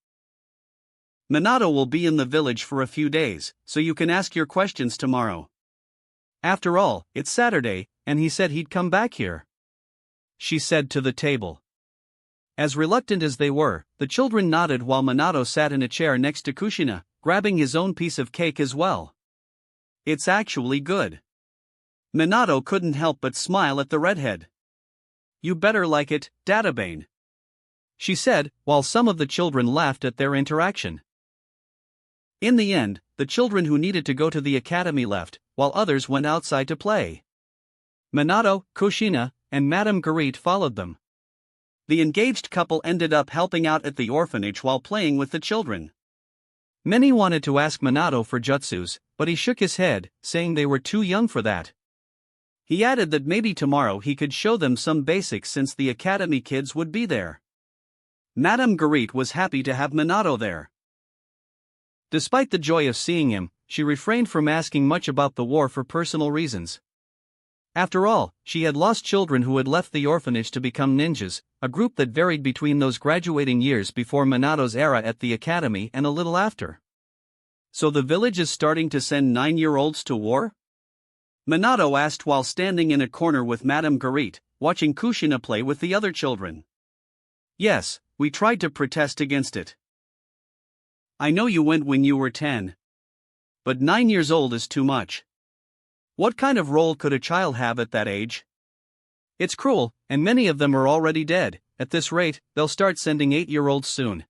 Minato will be in the village for a few days, so you can ask your questions tomorrow. After all, it's Saturday, and he said he'd come back here, she said to the table. As reluctant as they were, the children nodded while Minato sat in a chair next to Kushina, grabbing his own piece of cake as well. It's actually good. Minato couldn't help but smile at the redhead. you better like it, Databane," she said, while some of the children laughed at their interaction. In the end, the children who needed to go to the academy left, while others went outside to play. Minato, Kushina, and Madame Gurit followed them. The engaged couple ended up helping out at the orphanage while playing with the children. Many wanted to ask Minato for jutsus, but he shook his head, saying they were too young for that. He added that maybe tomorrow he could show them some basics since the academy kids would be there. Madame Gurit was happy to have Minato there. Despite the joy of seeing him, she refrained from asking much about the war for personal reasons. After all, she had lost children who had left the orphanage to become ninjas, a group that varied between those graduating years before Minato's era at the academy and a little after. So the village is starting to send 9-year-olds to war? Minato asked while standing in a corner with Madame Gurit, watching Kushina play with the other children. Yes, we tried to protest against it. I know you went when you were 10. But 9 years old is too much. What kind of role could a child have at that age? It's cruel, and many of them are already dead. At this rate, they'll start sending 8-year-olds soon,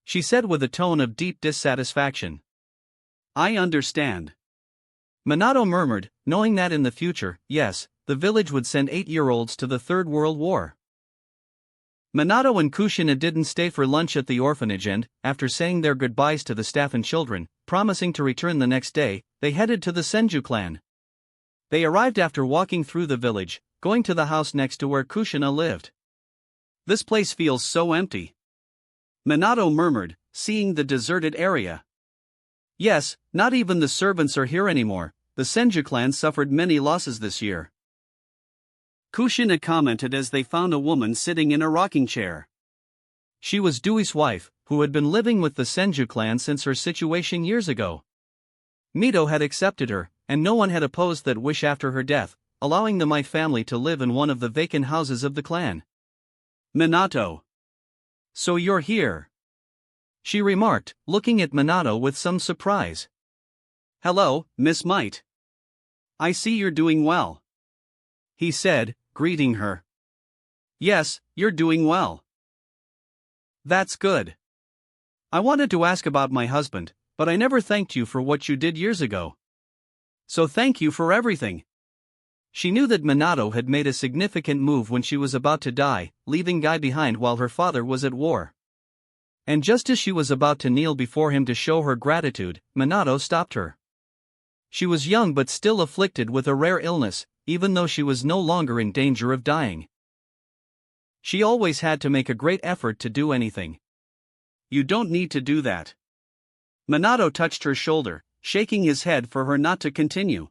she said with a tone of deep dissatisfaction. I understand, Minato murmured, knowing that in the future, yes, the village would send 8-year-olds to the Third World War. Minato and Kushina didn't stay for lunch at the orphanage and, after saying their goodbyes to the staff and children, promising to return the next day, they headed to the Senju clan. They arrived after walking through the village, going to the house next to where Kushina lived. This place feels so empty, Minato murmured, seeing the deserted area. Yes, not even the servants are here anymore. The Senju clan suffered many losses this year, Kushina commented as they found a woman sitting in a rocking chair. She was Dui's wife, who had been living with the Senju clan since her situation years ago. Mito had accepted her, and no one had opposed that wish after her death, allowing the Mai family to live in one of the vacant houses of the clan. Minato. So you're here, she remarked, looking at Minato with some surprise. Hello, Miss Might. I see you're doing well, he said, greeting her. Yes, you're doing well. That's good. I wanted to ask about my husband, but I never thanked you for what you did years ago. So thank you for everything. She knew that Minato had made a significant move when she was about to die, leaving Guy behind while her father was at war. And just as she was about to kneel before him to show her gratitude, Minato stopped her. She was young but still afflicted with a rare illness, even though she was no longer in danger of dying. She always had to make a great effort to do anything. You don't need to do that. Minato touched her shoulder, shaking his head for her not to continue.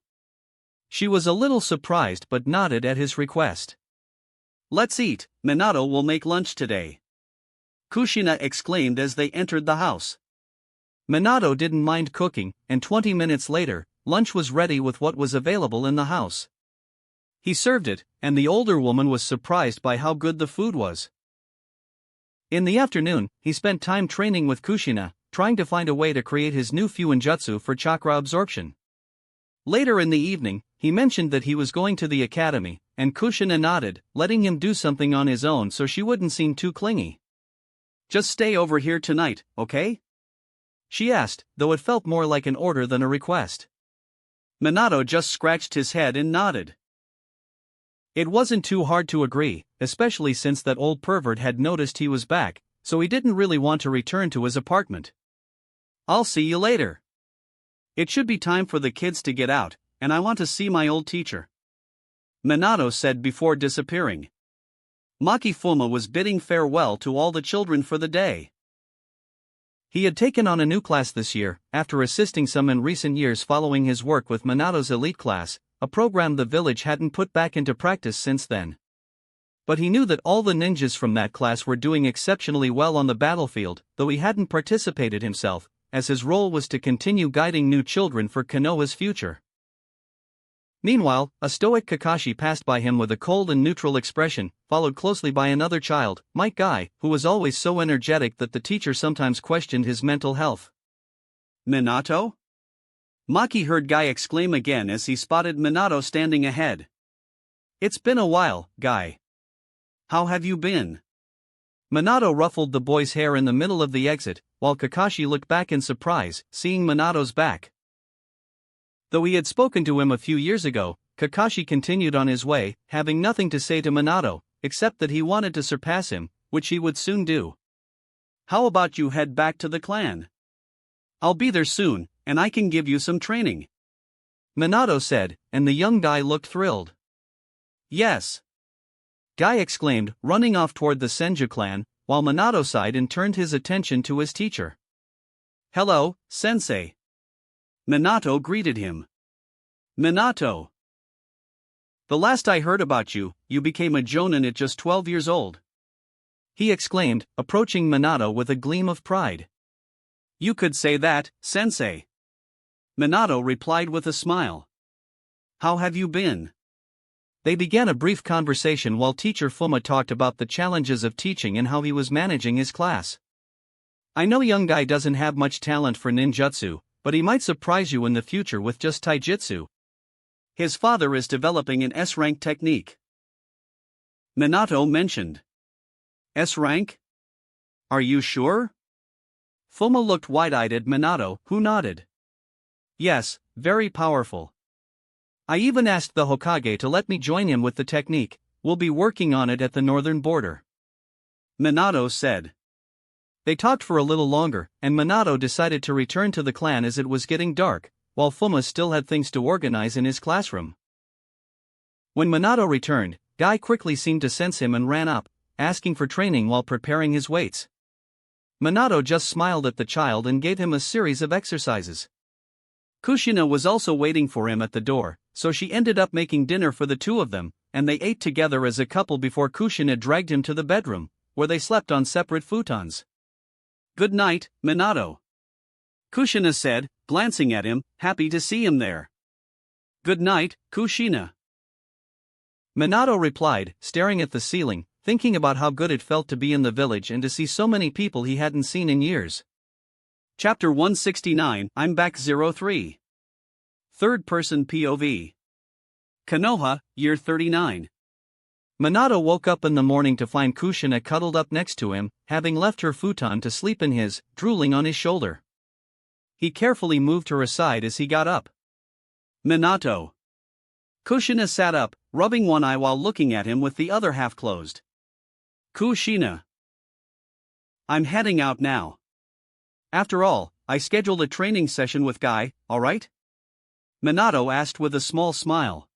She was a little surprised but nodded at his request. Let's eat, Minato will make lunch today, Kushina exclaimed as they entered the house. Minato didn't mind cooking, and 20 minutes later, lunch was ready with what was available in the house. He served it, and the older woman was surprised by how good the food was. In the afternoon, he spent time training with Kushina, trying to find a way to create his new Fuinjutsu for chakra absorption. Later in the evening, he mentioned that he was going to the academy, and Kushina nodded, letting him do something on his own so she wouldn't seem too clingy. Just stay over here tonight, okay? She asked, though it felt more like an order than a request. Minato just scratched his head and nodded. It wasn't too hard to agree, especially since that old pervert had noticed he was back, so he didn't really want to return to his apartment. I'll see you later. It should be time for the kids to get out, and I want to see my old teacher, Minato said before disappearing. Maki Fuma was bidding farewell to all the children for the day. He had taken on a new class this year, after assisting some in recent years following his work with Minato's elite class, a program the village hadn't put back into practice since then. But he knew that all the ninjas from that class were doing exceptionally well on the battlefield, though he hadn't participated himself, as his role was to continue guiding new children for Konoha's future. Meanwhile, a stoic Kakashi passed by him with a cold and neutral expression, followed closely by another child, Might Guy, who was always so energetic that the teacher sometimes questioned his mental health. Minato? Maki heard Guy exclaim again as he spotted Minato standing ahead. It's been a while, Guy. How have you been? Minato ruffled the boy's hair in the middle of the exit, while Kakashi looked back in surprise, seeing Minato's back. Though he had spoken to him a few years ago, Kakashi continued on his way, having nothing to say to Minato, except that he wanted to surpass him, which he would soon do. How about you head back to the clan? I'll be there soon, and I can give you some training. Minato said, and the young guy looked thrilled. Yes. Guy exclaimed, running off toward the Senju clan, while Minato sighed and turned his attention to his teacher. Hello, sensei. Minato greeted him. Minato. The last I heard about you, you became a jonin at just 12 years old. He exclaimed, approaching Minato with a gleam of pride. You could say that, sensei. Minato replied with a smile. How have you been? They began a brief conversation while teacher Fuma talked about the challenges of teaching and how he was managing his class. I know young guy doesn't have much talent for ninjutsu, but he might surprise you in the future with just taijutsu. His father is developing an S-rank technique. Minato mentioned. S-rank? Are you sure? Fuma looked wide-eyed at Minato, who nodded. Yes, very powerful. I even asked the Hokage to let me join him with the technique. We'll be working on it at the northern border. Minato said. They talked for a little longer, and Minato decided to return to the clan as it was getting dark, while Fuma still had things to organize in his classroom. When Minato returned, Guy quickly seemed to sense him and ran up, asking for training while preparing his weights. Minato just smiled at the child and gave him a series of exercises. Kushina was also waiting for him at the door, so she ended up making dinner for the two of them, and they ate together as a couple before Kushina dragged him to the bedroom, where they slept on separate futons. Good night, Minato. Kushina said, glancing at him, happy to see him there. Good night, Kushina. Minato replied, staring at the ceiling, thinking about how good it felt to be in the village and to see so many people he hadn't seen in years. Chapter 169, I'm Back 03. Third-person POV. Konoha, year 39. Minato woke up in the morning to find Kushina cuddled up next to him, having left her futon to sleep in his, drooling on his shoulder. He carefully moved her aside as he got up. Minato. Kushina sat up, rubbing one eye while looking at him with the other half closed. Kushina. I'm heading out now. After all, I scheduled a training session with Guy, alright? Minato asked with a small smile.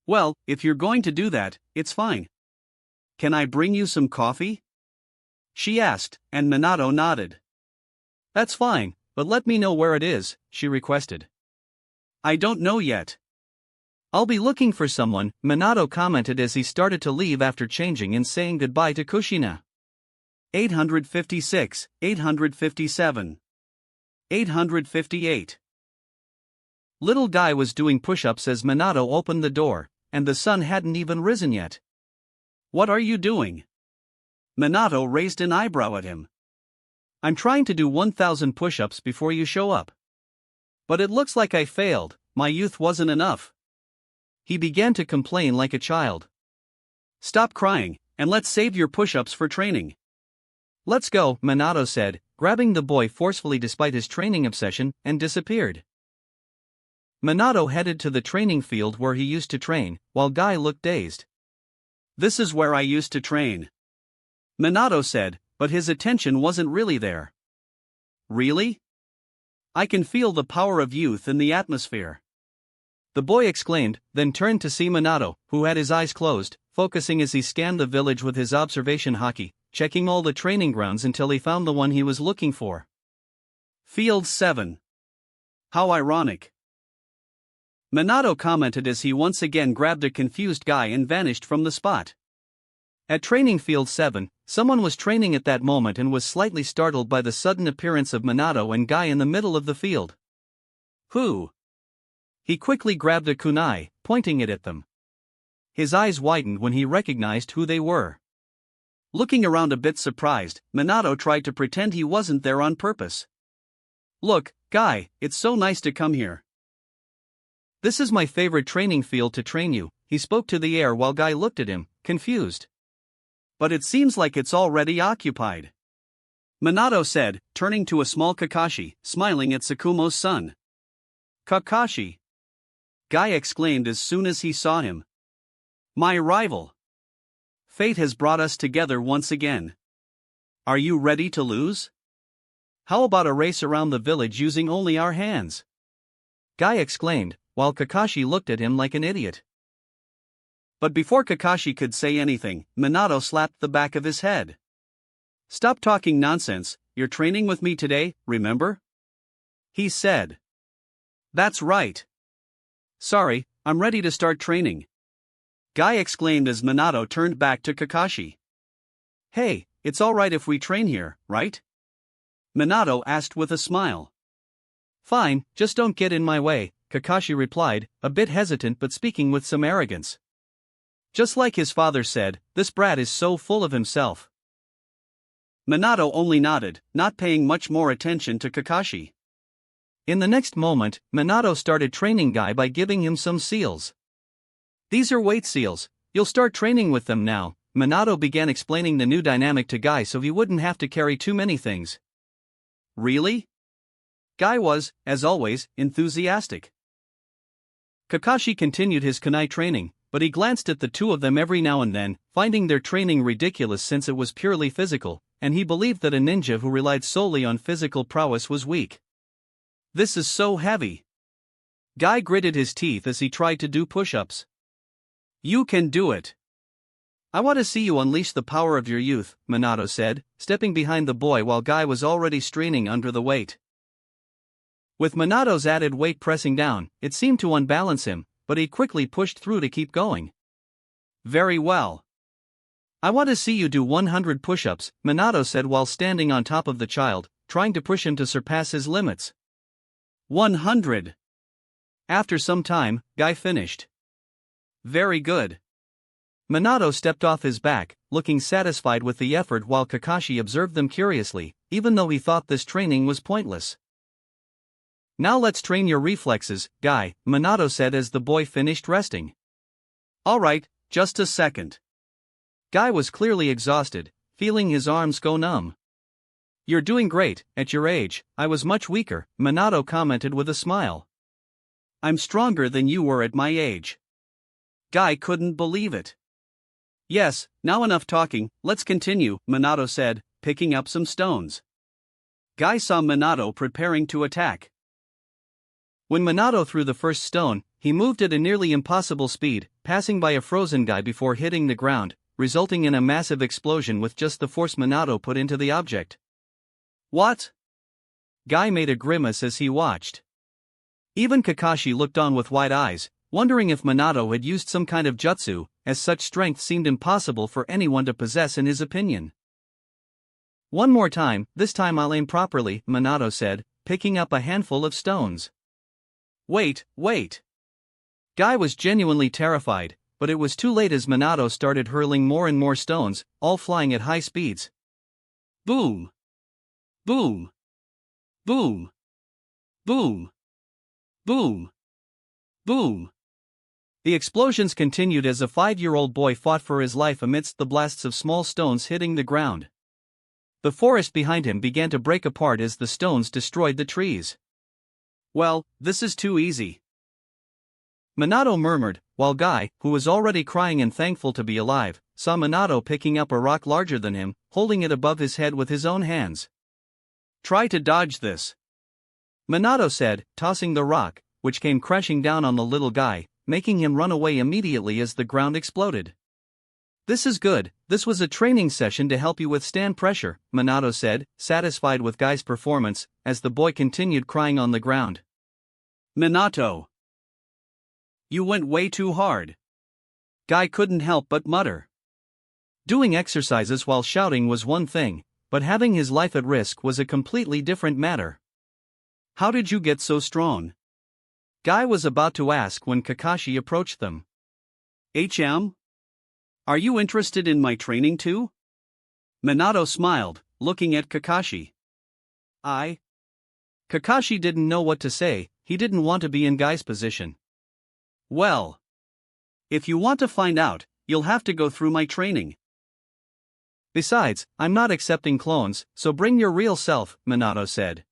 Well, if you're going to do that, it's fine. Can I bring you some coffee? She asked, and Minato nodded. That's fine, but let me know where it is, she requested. I don't know yet. I'll be looking for someone, Minato commented as he started to leave after changing and saying goodbye to Kushina. 856, 857. 858. Little Guy was doing push-ups as Minato opened the door, and the sun hadn't even risen yet. What are you doing? Minato raised an eyebrow at him. I'm trying to do 1,000 push-ups before you show up. But it looks like I failed, my youth wasn't enough. He began to complain like a child. Stop crying, and let's save your push-ups for training. Let's go, Minato said, grabbing the boy forcefully despite his training obsession, and disappeared. Minato headed to the training field where he used to train, while Guy looked dazed. This is where I used to train. Minato said, but his attention wasn't really there. Really? I can feel the power of youth in the atmosphere. The boy exclaimed, then turned to see Minato, who had his eyes closed, focusing as he scanned the village with his observation haki, checking all the training grounds until he found the one he was looking for. Field 7. How ironic. Minato commented as he once again grabbed a confused Guy and vanished from the spot. At Training Field 7, someone was training at that moment and was slightly startled by the sudden appearance of Minato and Guy in the middle of the field. Who? He quickly grabbed a kunai, pointing it at them. His eyes widened when he recognized who they were. Looking around a bit surprised, Minato tried to pretend he wasn't there on purpose. Look, Guy, it's so nice to come here. This is my favorite training field to train you, he spoke to the air while Guy looked at him, confused. But it seems like it's already occupied, Minato said, turning to a small Kakashi, smiling at Tsukumo's son. Kakashi! Guy exclaimed as soon as he saw him. My rival! Fate has brought us together once again. Are you ready to lose? How about a race around the village using only our hands? Guy exclaimed, while Kakashi looked at him like an idiot. But before Kakashi could say anything, Minato slapped the back of his head. Stop talking nonsense, you're training with me today, remember? He said. That's right. Sorry, I'm ready to start training. Guy exclaimed as Minato turned back to Kakashi. Hey, it's alright if we train here, right? Minato asked with a smile. Fine, just don't get in my way, Kakashi replied, a bit hesitant but speaking with some arrogance. Just like his father said, this brat is so full of himself. Minato only nodded, not paying much more attention to Kakashi. In the next moment, Minato started training Guy by giving him some seals. These are weight seals, you'll start training with them now. Minato began explaining the new dynamic to Guy so he wouldn't have to carry too many things. Really? Guy was, as always, enthusiastic. Kakashi continued his kunai training, but he glanced at the two of them every now and then, finding their training ridiculous since it was purely physical, and he believed that a ninja who relied solely on physical prowess was weak. This is so heavy. Guy gritted his teeth as he tried to do push-ups. You can do it. I want to see you unleash the power of your youth, Minato said, stepping behind the boy while Guy was already straining under the weight. With Minato's added weight pressing down, it seemed to unbalance him, but he quickly pushed through to keep going. Very well. I want to see you do 100 push-ups, Minato said while standing on top of the child, trying to push him to surpass his limits. 100. After some time, Guy finished. Very good. Minato stepped off his back, looking satisfied with the effort while Kakashi observed them curiously, even though he thought this training was pointless. Now let's train your reflexes, Guy, Minato said as the boy finished resting. Alright, just a second. Guy was clearly exhausted, feeling his arms go numb. You're doing great, at your age, I was much weaker, Minato commented with a smile. I'm stronger than you were at my age. Guy couldn't believe it. Yes, now enough talking, let's continue, Minato said, picking up some stones. Guy saw Minato preparing to attack. When Minato threw the first stone, he moved at a nearly impossible speed, passing by a frozen Guy before hitting the ground, resulting in a massive explosion with just the force Minato put into the object. What? Guy made a grimace as he watched. Even Kakashi looked on with wide eyes, wondering if Minato had used some kind of jutsu, as such strength seemed impossible for anyone to possess in his opinion. One more time, this time I'll aim properly, Minato said, picking up a handful of stones. Wait. Guy was genuinely terrified, but it was too late as Minato started hurling more and more stones, all flying at high speeds. Boom! Boom! Boom! Boom! Boom! Boom! The explosions continued as a 5-year-old boy fought for his life amidst the blasts of small stones hitting the ground. The forest behind him began to break apart as the stones destroyed the trees. Well, this is too easy. Minato murmured, while Guy, who was already crying and thankful to be alive, saw Minato picking up a rock larger than him, holding it above his head with his own hands. Try to dodge this. Minato said, tossing the rock, which came crashing down on the little Guy, making him run away immediately as the ground exploded. This is good, this was a training session to help you withstand pressure, Minato said, satisfied with Guy's performance, as the boy continued crying on the ground. Minato! You went way too hard. Guy couldn't help but mutter. Doing exercises while shouting was one thing, but having his life at risk was a completely different matter. How did you get so strong? Guy was about to ask when Kakashi approached them. Are you interested in my training too? Minato smiled, looking at Kakashi. Kakashi didn't know what to say, he didn't want to be in Guy's position. Well, if you want to find out, you'll have to go through my training. Besides, I'm not accepting clones, so bring your real self, Minato said.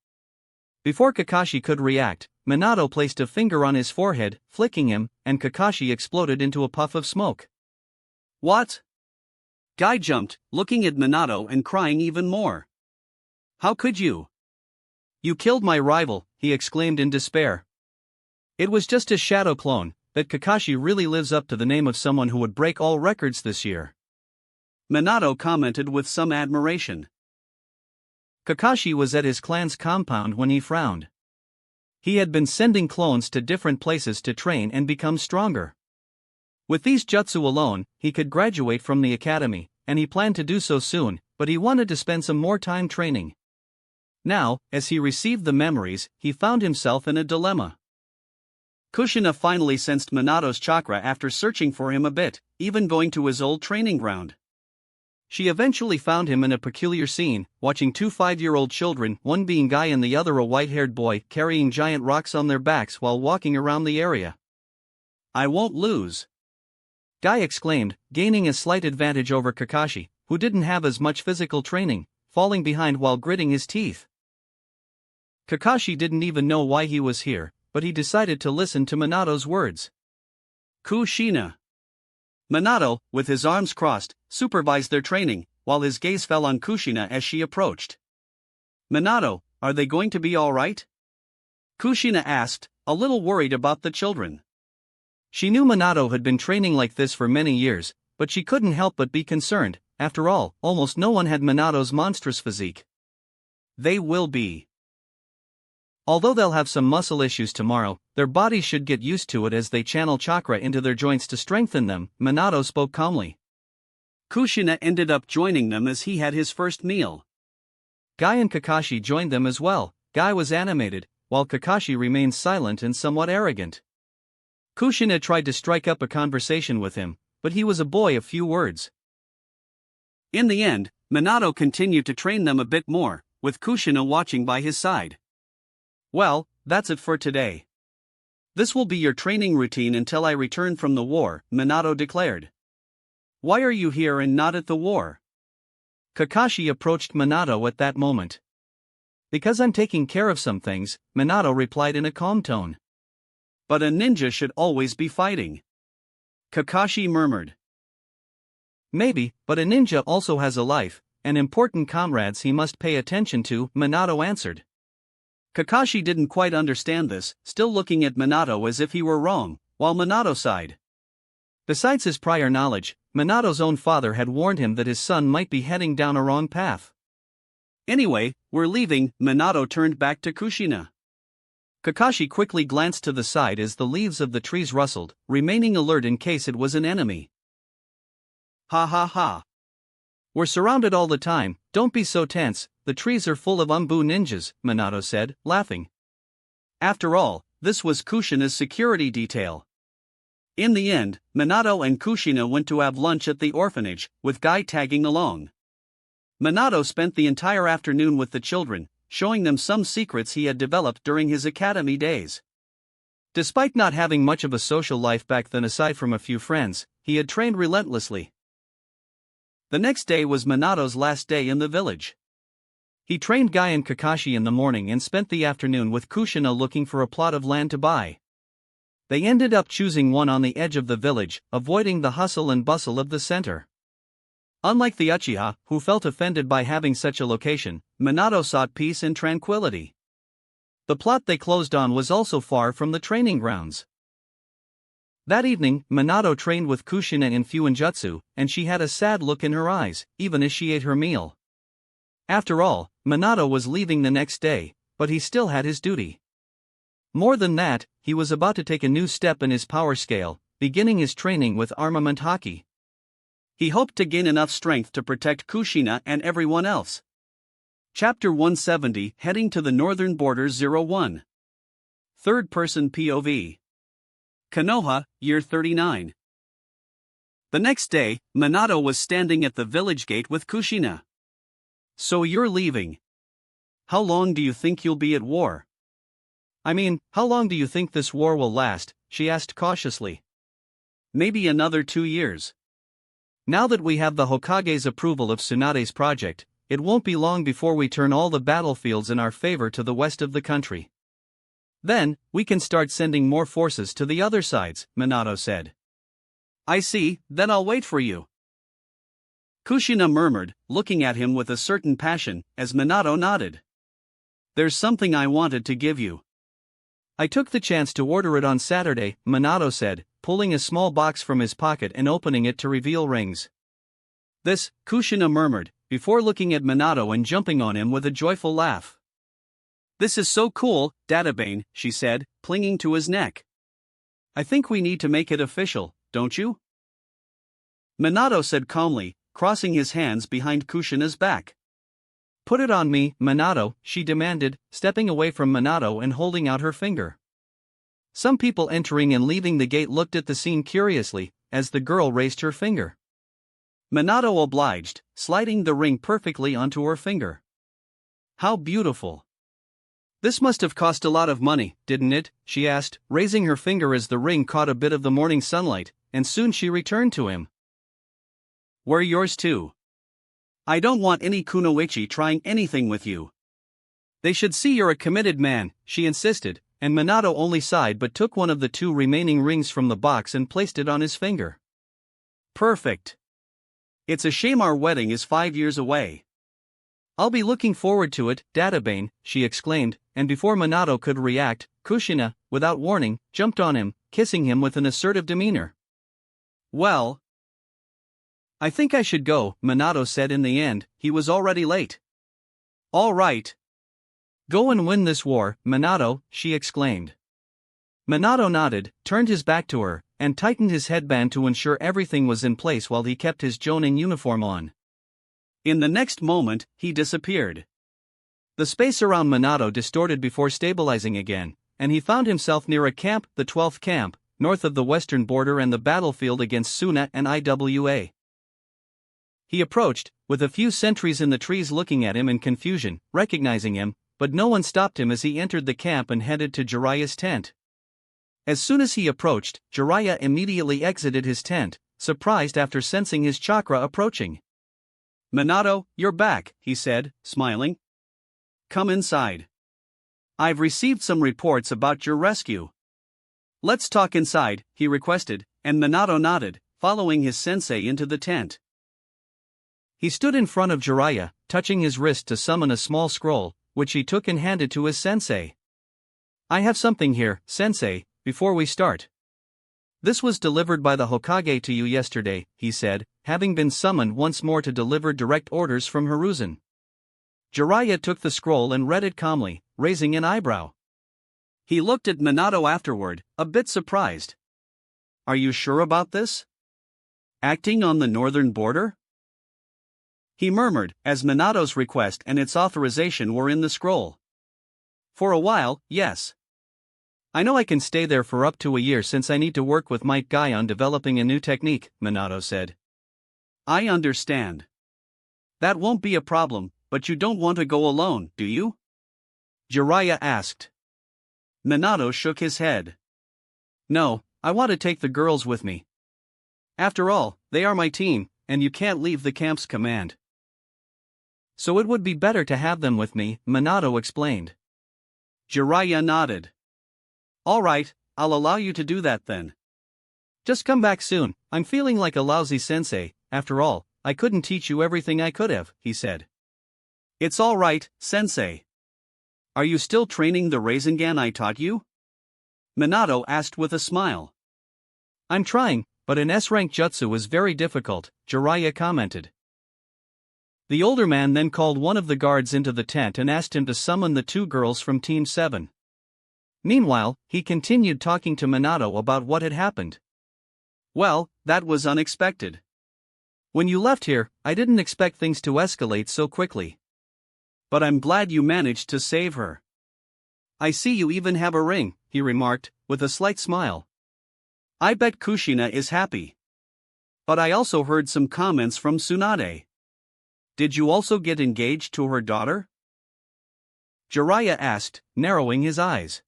Before Kakashi could react, Minato placed a finger on his forehead, flicking him, and Kakashi exploded into a puff of smoke. What? Guy jumped, looking at Minato and crying even more. How could you? You killed my rival, he exclaimed in despair. It was just his shadow clone, that Kakashi really lives up to the name of someone who would break all records this year. Minato commented with some admiration. Kakashi was at his clan's compound when he frowned. He had been sending clones to different places to train and become stronger. With these jutsu alone, he could graduate from the academy, and he planned to do so soon, but he wanted to spend some more time training. Now, as he received the memories, he found himself in a dilemma. Kushina finally sensed Minato's chakra after searching for him a bit, even going to his old training ground. She eventually found him in a peculiar scene, watching two 5-year-old children, one being Guy and the other a white-haired boy, carrying giant rocks on their backs while walking around the area. I won't lose, Guy exclaimed, gaining a slight advantage over Kakashi, who didn't have as much physical training, falling behind while gritting his teeth. Kakashi didn't even know why he was here, but he decided to listen to Minato's words. Kushina. Minato, with his arms crossed, supervised their training, while his gaze fell on Kushina as she approached. Minato, are they going to be all right? Kushina asked, a little worried about the children. She knew Minato had been training like this for many years, but she couldn't help but be concerned. After all, almost no one had Minato's monstrous physique. They will be. Although they'll have some muscle issues tomorrow, their bodies should get used to it as they channel chakra into their joints to strengthen them, Minato spoke calmly. Kushina ended up joining them as he had his first meal. Guy and Kakashi joined them as well. Guy was animated, while Kakashi remained silent and somewhat arrogant. Kushina tried to strike up a conversation with him, but he was a boy of few words. In the end, Minato continued to train them a bit more, with Kushina watching by his side. Well, that's it for today. This will be your training routine until I return from the war, Minato declared. Why are you here and not at the war? Kakashi approached Minato at that moment. Because I'm taking care of some things, Minato replied in a calm tone. But a ninja should always be fighting, Kakashi murmured. Maybe, but a ninja also has a life, and important comrades he must pay attention to, Minato answered. Kakashi didn't quite understand this, still looking at Minato as if he were wrong, while Minato sighed. Besides his prior knowledge, Minato's own father had warned him that his son might be heading down a wrong path. Anyway, we're leaving, Minato turned back to Kushina. Kakashi quickly glanced to the side as the leaves of the trees rustled, remaining alert in case it was an enemy. Ha ha ha. We're surrounded all the time, don't be so tense, the trees are full of Umbu ninjas, Minato said, laughing. After all, this was Kushina's security detail. In the end, Minato and Kushina went to have lunch at the orphanage, with Guy tagging along. Minato spent the entire afternoon with the children, showing them some secrets he had developed during his academy days. Despite not having much of a social life back then aside from a few friends, he had trained relentlessly. The next day was Minato's last day in the village. He trained Guy and Kakashi in the morning and spent the afternoon with Kushina looking for a plot of land to buy. They ended up choosing one on the edge of the village, avoiding the hustle and bustle of the center. Unlike the Uchiha, who felt offended by having such a location, Minato sought peace and tranquility. The plot they closed on was also far from the training grounds. That evening, Minato trained with Kushina in Fuinjutsu, and she had a sad look in her eyes, even as she ate her meal. After all, Minato was leaving the next day, but he still had his duty. More than that, he was about to take a new step in his power scale, beginning his training with armament hockey. He hoped to gain enough strength to protect Kushina and everyone else. Chapter 170, Heading to the Northern Border 01. Third-person POV. Konoha, Year 39. The next day, Minato was standing at the village gate with Kushina. So you're leaving. How long do you think you'll be at war? I mean, how long do you think this war will last? She asked cautiously. Maybe another 2 years. Now that we have the Hokage's approval of Tsunade's project, it won't be long before we turn all the battlefields in our favor to the west of the country. Then, we can start sending more forces to the other sides, Minato said. I see, then I'll wait for you. Kushina murmured, looking at him with a certain passion, as Minato nodded. There's something I wanted to give you. I took the chance to order it on Saturday, Minato said, pulling a small box from his pocket and opening it to reveal rings. This, Kushina murmured, before looking at Minato and jumping on him with a joyful laugh. This is so cool, Databane, she said, clinging to his neck. I think we need to make it official, don't you? Minato said calmly, crossing his hands behind Kushina's back. Put it on me, Minato, she demanded, stepping away from Minato and holding out her finger. Some people entering and leaving the gate looked at the scene curiously, as the girl raised her finger. Minato obliged, sliding the ring perfectly onto her finger. How beautiful. This must have cost a lot of money, didn't it? She asked, raising her finger as the ring caught a bit of the morning sunlight, and soon she returned to him. We're yours too. I don't want any kunoichi trying anything with you. They should see you're a committed man, she insisted, and Minato only sighed but took one of the 2 remaining rings from the box and placed it on his finger. Perfect. It's a shame our wedding is 5 years away. I'll be looking forward to it, Databane, she exclaimed, and before Minato could react, Kushina, without warning, jumped on him, kissing him with an assertive demeanor. Well, I think I should go, Minato said in the end, he was already late. All right. Go and win this war, Minato, she exclaimed. Minato nodded, turned his back to her, and tightened his headband to ensure everything was in place while he kept his Jonin uniform on. In the next moment, he disappeared. The space around Minato distorted before stabilizing again, and he found himself near a camp, the 12th camp, north of the western border and the battlefield against Suna and IWA. He approached, with a few sentries in the trees looking at him in confusion, recognizing him, but no one stopped him as he entered the camp and headed to Jiraiya's tent. As soon as he approached, Jiraiya immediately exited his tent, surprised after sensing his chakra approaching. Minato, you're back, he said, smiling. Come inside. I've received some reports about your rescue. Let's talk inside, he requested, and Minato nodded, following his sensei into the tent. He stood in front of Jiraiya, touching his wrist to summon a small scroll, which he took and handed to his sensei. I have something here, sensei, before we start. This was delivered by the Hokage to you yesterday, he said, having been summoned once more to deliver direct orders from Hiruzen. Jiraiya took the scroll and read it calmly, raising an eyebrow. He looked at Minato afterward, a bit surprised. Are you sure about this? Acting on the northern border? He murmured, as Minato's request and its authorization were in the scroll. For a while, yes. I know I can stay there for up to a year since I need to work with Might Guy on developing a new technique, Minato said. I understand. That won't be a problem, but you don't want to go alone, do you? Jiraiya asked. Minato shook his head. No, I want to take the girls with me. After all, they are my team, and you can't leave the camp's command. So it would be better to have them with me, Minato explained. Jiraiya nodded. All right, I'll allow you to do that then. Just come back soon, I'm feeling like a lousy sensei, after all, I couldn't teach you everything I could have, he said. It's all right, sensei. Are you still training the Rasengan I taught you? Minato asked with a smile. I'm trying, but an S-rank jutsu is very difficult, Jiraiya commented. The older man then called one of the guards into the tent and asked him to summon the 2 girls from Team 7. Meanwhile, he continued talking to Minato about what had happened. Well, that was unexpected. When you left here, I didn't expect things to escalate so quickly. But I'm glad you managed to save her. I see you even have a ring, he remarked, with a slight smile. I bet Kushina is happy. But I also heard some comments from Tsunade. Did you also get engaged to her daughter? Jiraiya asked, narrowing his eyes.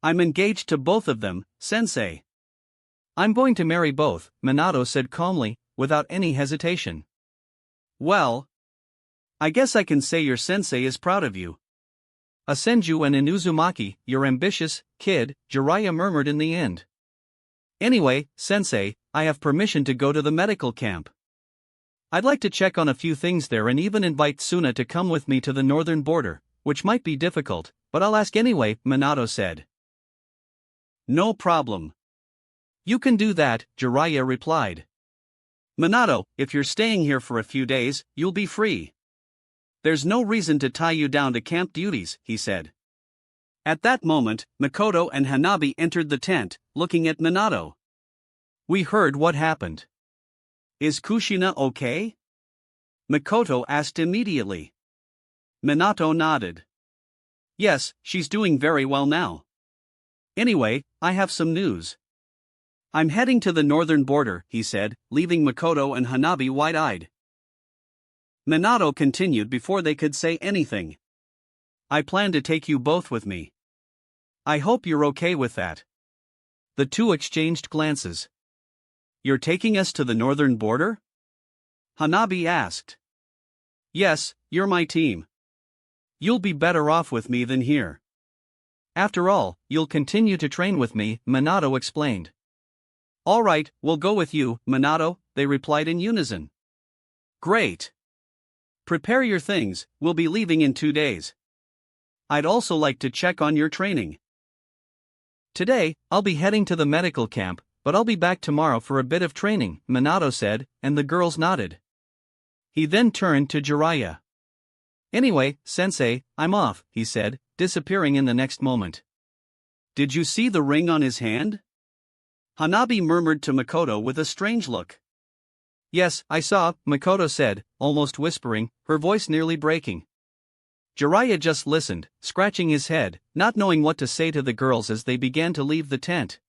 I'm engaged to both of them, sensei. I'm going to marry both, Minato said calmly, without any hesitation. Well, I guess I can say your sensei is proud of you. A Senju and an Uzumaki, you're ambitious, kid, Jiraiya murmured in the end. Anyway, sensei, I have permission to go to the medical camp. I'd like to check on a few things there and even invite Suna to come with me to the northern border, which might be difficult, but I'll ask anyway, Minato said. No problem. You can do that, Jiraiya replied. Minato, if you're staying here for a few days, you'll be free. There's no reason to tie you down to camp duties, he said. At that moment, Makoto and Hanabi entered the tent, looking at Minato. We heard what happened. Is Kushina okay? Makoto asked immediately. Minato nodded. Yes, she's doing very well now. Anyway, I have some news. I'm heading to the northern border, he said, leaving Makoto and Hanabi wide-eyed. Minato continued before they could say anything. I plan to take you both with me. I hope you're okay with that. The two exchanged glances. You're taking us to the northern border? Hanabi asked. Yes, you're my team. You'll be better off with me than here. After all, you'll continue to train with me, Minato explained. All right, we'll go with you, Minato, they replied in unison. Great. Prepare your things, we'll be leaving in 2 days. I'd also like to check on your training. Today, I'll be heading to the medical camp, but I'll be back tomorrow for a bit of training, Minato said, and the girls nodded. He then turned to Jiraiya. Anyway, sensei, I'm off, he said, disappearing in the next moment. Did you see the ring on his hand? Hanabi murmured to Makoto with a strange look. Yes, I saw, Makoto said, almost whispering, her voice nearly breaking. Jiraiya just listened, scratching his head, not knowing what to say to the girls as they began to leave the tent.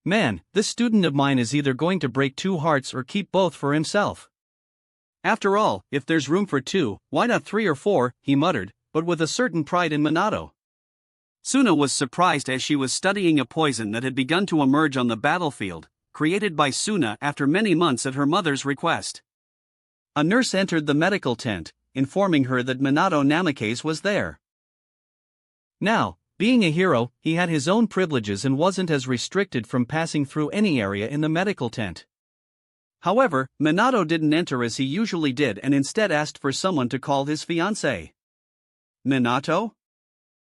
Man, this student of mine is either going to break 2 hearts or keep both for himself. After all, if there's room for 2, why not 3 or 4, he muttered, but with a certain pride in Minato. Suna was surprised as she was studying a poison that had begun to emerge on the battlefield, created by Suna after many months at her mother's request. A nurse entered the medical tent, informing her that Minato Namikaze was there. Now, being a hero, he had his own privileges and wasn't as restricted from passing through any area in the medical tent. However, Minato didn't enter as he usually did and instead asked for someone to call his fiancée. Minato?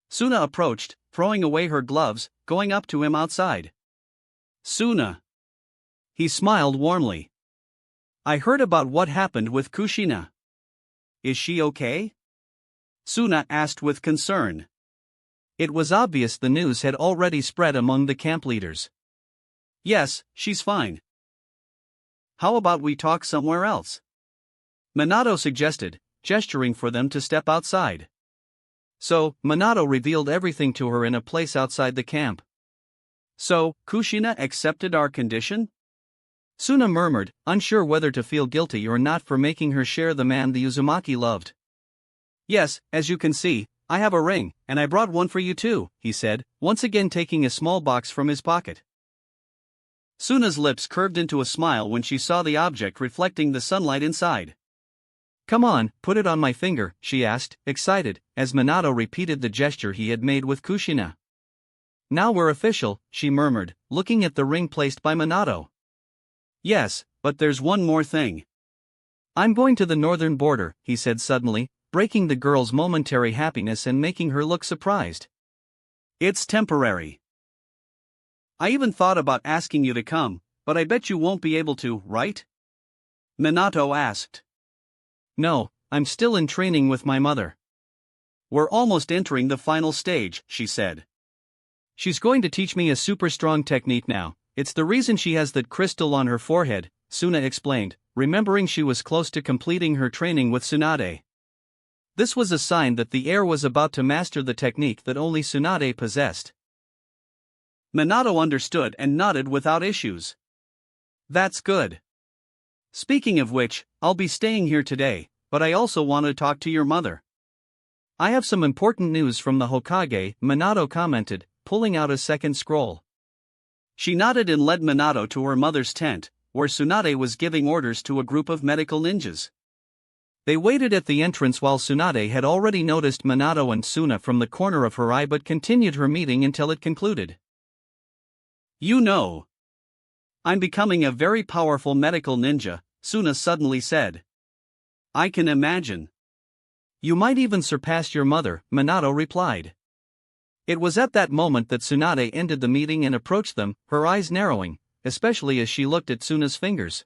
Suna approached, throwing away her gloves, going up to him outside. Suna. He smiled warmly. I heard about what happened with Kushina. Is she okay? Suna asked with concern. It was obvious the news had already spread among the camp leaders. Yes, she's fine. How about we talk somewhere else? Minato suggested, gesturing for them to step outside. So, Minato revealed everything to her in a place outside the camp. So, Kushina accepted our condition? Suna murmured, unsure whether to feel guilty or not for making her share the man the Uzumaki loved. Yes, as you can see, I have a ring, and I brought one for you too, he said, once again taking a small box from his pocket. Suna's lips curved into a smile when she saw the object reflecting the sunlight inside. Come on, put it on my finger, she asked, excited, as Minato repeated the gesture he had made with Kushina. Now we're official, she murmured, looking at the ring placed by Minato. Yes, but there's one more thing. I'm going to the northern border, he said suddenly, breaking the girl's momentary happiness and making her look surprised. It's temporary. I even thought about asking you to come, but I bet you won't be able to, right? Minato asked. No, I'm still in training with my mother. We're almost entering the final stage, she said. She's going to teach me a super strong technique now. It's the reason she has that crystal on her forehead, Suna explained, remembering she was close to completing her training with Tsunade. This was a sign that the heir was about to master the technique that only Tsunade possessed. Minato understood and nodded without issues. That's good. Speaking of which, I'll be staying here today, but I also want to talk to your mother. I have some important news from the Hokage, Minato commented, pulling out a second scroll. She nodded and led Minato to her mother's tent, where Tsunade was giving orders to a group of medical ninjas. They waited at the entrance while Tsunade had already noticed Minato and Suna from the corner of her eye but continued her meeting until it concluded. You know, I'm becoming a very powerful medical ninja, Suna suddenly said. I can imagine. You might even surpass your mother, Minato replied. It was at that moment that Tsunade ended the meeting and approached them, her eyes narrowing, especially as she looked at Suna's fingers.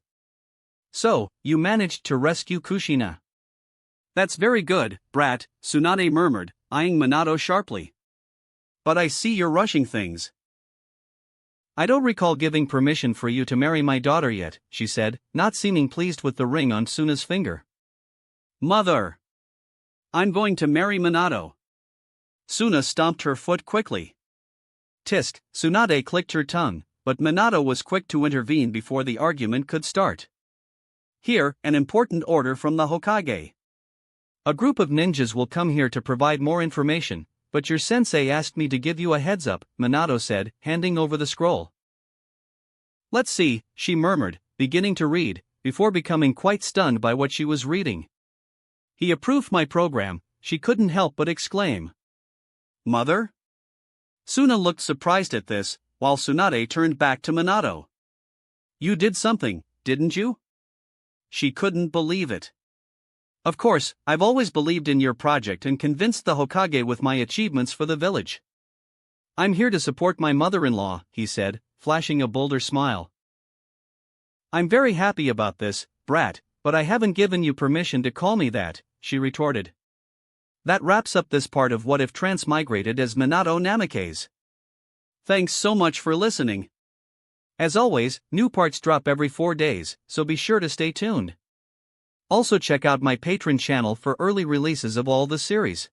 So, you managed to rescue Kushina. That's very good, brat, Tsunade murmured, eyeing Minato sharply. But I see you're rushing things. I don't recall giving permission for you to marry my daughter yet, she said, not seeming pleased with the ring on Suna's finger. Mother! I'm going to marry Minato. Suna stomped her foot quickly. Tisk, Tsunade clicked her tongue, but Minato was quick to intervene before the argument could start. Here, an important order from the Hokage. A group of ninjas will come here to provide more information, but your sensei asked me to give you a heads up, Minato said, handing over the scroll. Let's see, she murmured, beginning to read, before becoming quite stunned by what she was reading. He approved my program, she couldn't help but exclaim. Mother? Suna looked surprised at this, while Tsunade turned back to Minato. You did something, didn't you? She couldn't believe it. Of course, I've always believed in your project and convinced the Hokage with my achievements for the village. I'm here to support my mother-in-law, he said, flashing a bolder smile. I'm very happy about this, brat, but I haven't given you permission to call me that, she retorted. That wraps up this part of What If Transmigrated as Minato Namikaze. Thanks so much for listening. As always, new parts drop every 4 days, so be sure to stay tuned. Also check out my Patreon channel for early releases of all the series,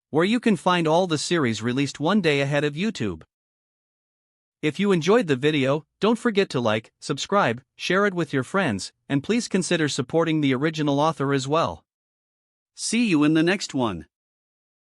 where you can find all the series released one day ahead of YouTube. If you enjoyed the video, don't forget to like, subscribe, share it with your friends, and please consider supporting the original author as well. See you in the next one.